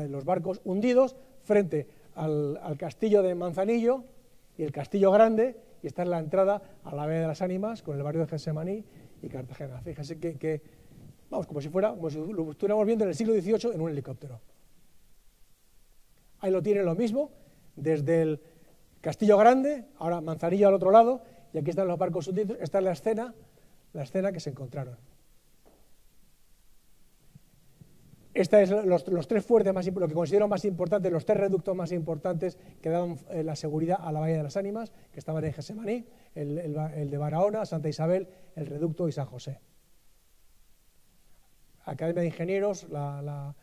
los barcos hundidos frente al castillo de Manzanillo y el Castillo Grande, y esta es la entrada a la Bahía de las Ánimas con el barrio de Getsemaní y Cartagena. Fíjense que vamos, como si lo estuviéramos viendo en el siglo XVIII en un helicóptero. Ahí lo tienen lo mismo, desde el Castillo Grande, ahora Manzanillo al otro lado, y aquí están los barcos hundidos. Esta es la escena que se encontraron. Esta es los tres fuertes más lo que considero más importantes, los tres reductos más importantes que daban la seguridad a la Bahía de las Ánimas, que estaban en Getsemaní, el de Barahona, Santa Isabel, el reducto y San José. Academia de Ingenieros, la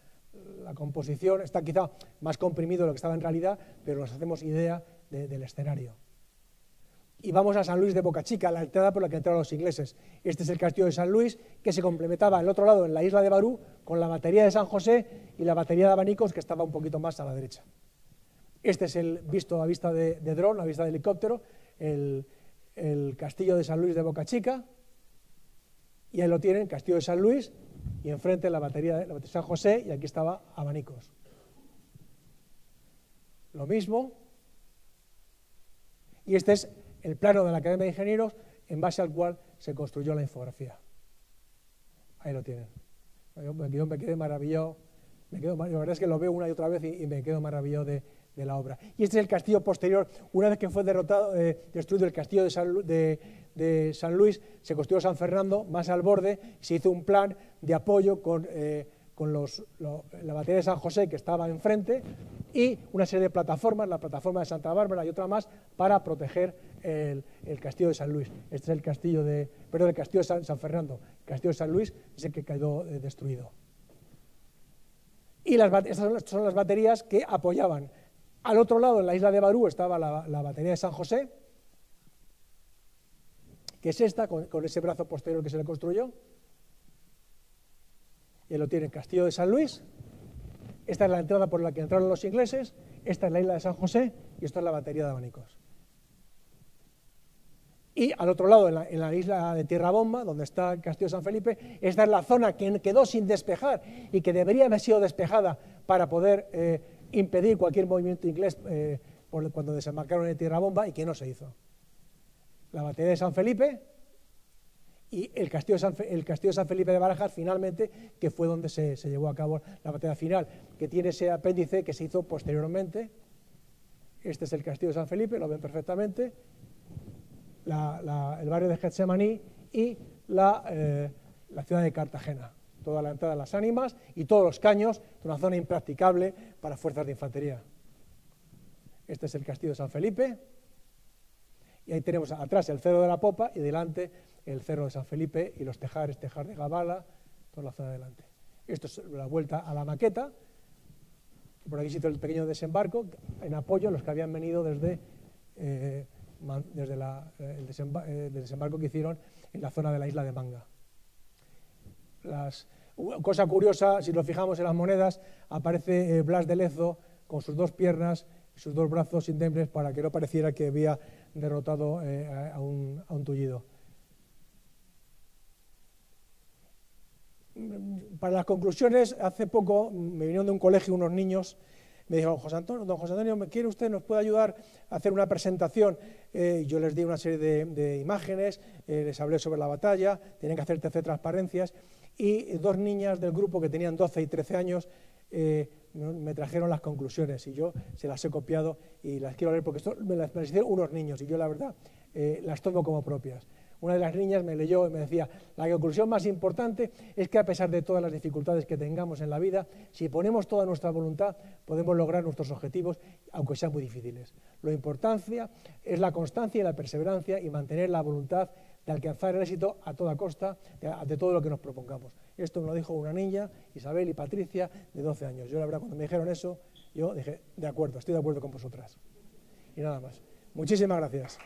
composición está quizá más comprimido de lo que estaba en realidad, pero nos hacemos idea del escenario. Y vamos a San Luis de Boca Chica, la entrada por la que entraron los ingleses. Este es el castillo de San Luis, que se complementaba al otro lado, en la isla de Barú, con la batería de San José y la batería de abanicos, que estaba un poquito más a la derecha. Este es el visto a vista de dron, a vista de helicóptero, el castillo de San Luis de Boca Chica, y ahí lo tienen, castillo de San Luis, y enfrente la batería de San José, y aquí estaba abanicos. Lo mismo, y este es el plano de la Academia de Ingenieros en base al cual se construyó la infografía. Ahí lo tienen. Yo me quedé maravillado, la verdad es que lo veo una y otra vez y me quedo maravillado de la obra. Y este es el castillo posterior, una vez que fue destruido el castillo de San Luis, se construyó San Fernando, más al borde, se hizo un plan de apoyo con la batería de San José, que estaba enfrente, y una serie de plataformas, la plataforma de Santa Bárbara y otra más, para proteger el castillo de San Luis. Este es el castillo el castillo de San Fernando. El castillo de San Luis es el que quedó destruido. Y estas son las baterías que apoyaban. Al otro lado, en la isla de Barú, estaba la batería de San José, que es esta, con ese brazo posterior que se le construyó. Y lo tienen, castillo de San Luis. Esta es la entrada por la que entraron los ingleses, esta es la isla de San José y esta es la batería de abanicos. Y al otro lado, en la isla de Tierra Bomba, donde está el castillo de San Felipe, esta es la zona que quedó sin despejar y que debería haber sido despejada para poder impedir cualquier movimiento inglés cuando desembarcaron en Tierra Bomba y que no se hizo. La batería de San Felipe y el castillo de San Felipe de Barajas, finalmente, que fue donde se llevó a cabo la batalla final, que tiene ese apéndice que se hizo posteriormente. Este es el castillo de San Felipe, lo ven perfectamente, el barrio de Getsemaní y la ciudad de Cartagena, toda la entrada de las Ánimas y todos los caños, una zona impracticable para fuerzas de infantería. Este es el castillo de San Felipe, y ahí tenemos atrás el cerro de la Popa y delante el cerro de San Felipe y los tejar de Gabala, toda la zona de delante. Esto es la vuelta a la maqueta. Por aquí se hizo el pequeño desembarco en apoyo a los que habían venido desde el desembarco que hicieron en la zona de la isla de Manga. Cosa curiosa, si nos fijamos en las monedas, aparece Blas de Lezo con sus dos piernas y sus dos brazos indemnes para que no pareciera que había derrotado a un tullido. Para las conclusiones, hace poco me vinieron de un colegio unos niños, me dijeron, don José Antonio, ¿quiere usted, nos puede ayudar a hacer una presentación? Yo les di una serie de imágenes, les hablé sobre la batalla, tenían que hacer 13 transparencias, y dos niñas del grupo que tenían 12 y 13 años me trajeron las conclusiones y yo se las he copiado y las quiero leer porque me las hicieron unos niños y yo la verdad las tomo como propias. Una de las niñas me leyó y me decía, la conclusión más importante es que a pesar de todas las dificultades que tengamos en la vida, si ponemos toda nuestra voluntad, podemos lograr nuestros objetivos, aunque sean muy difíciles. Lo importante es la constancia y la perseverancia y mantener la voluntad de alcanzar el éxito a toda costa de todo lo que nos propongamos. Esto me lo dijo una niña, Isabel y Patricia, de 12 años. Yo la verdad, cuando me dijeron eso, yo dije, de acuerdo, estoy de acuerdo con vosotras. Y nada más. Muchísimas gracias.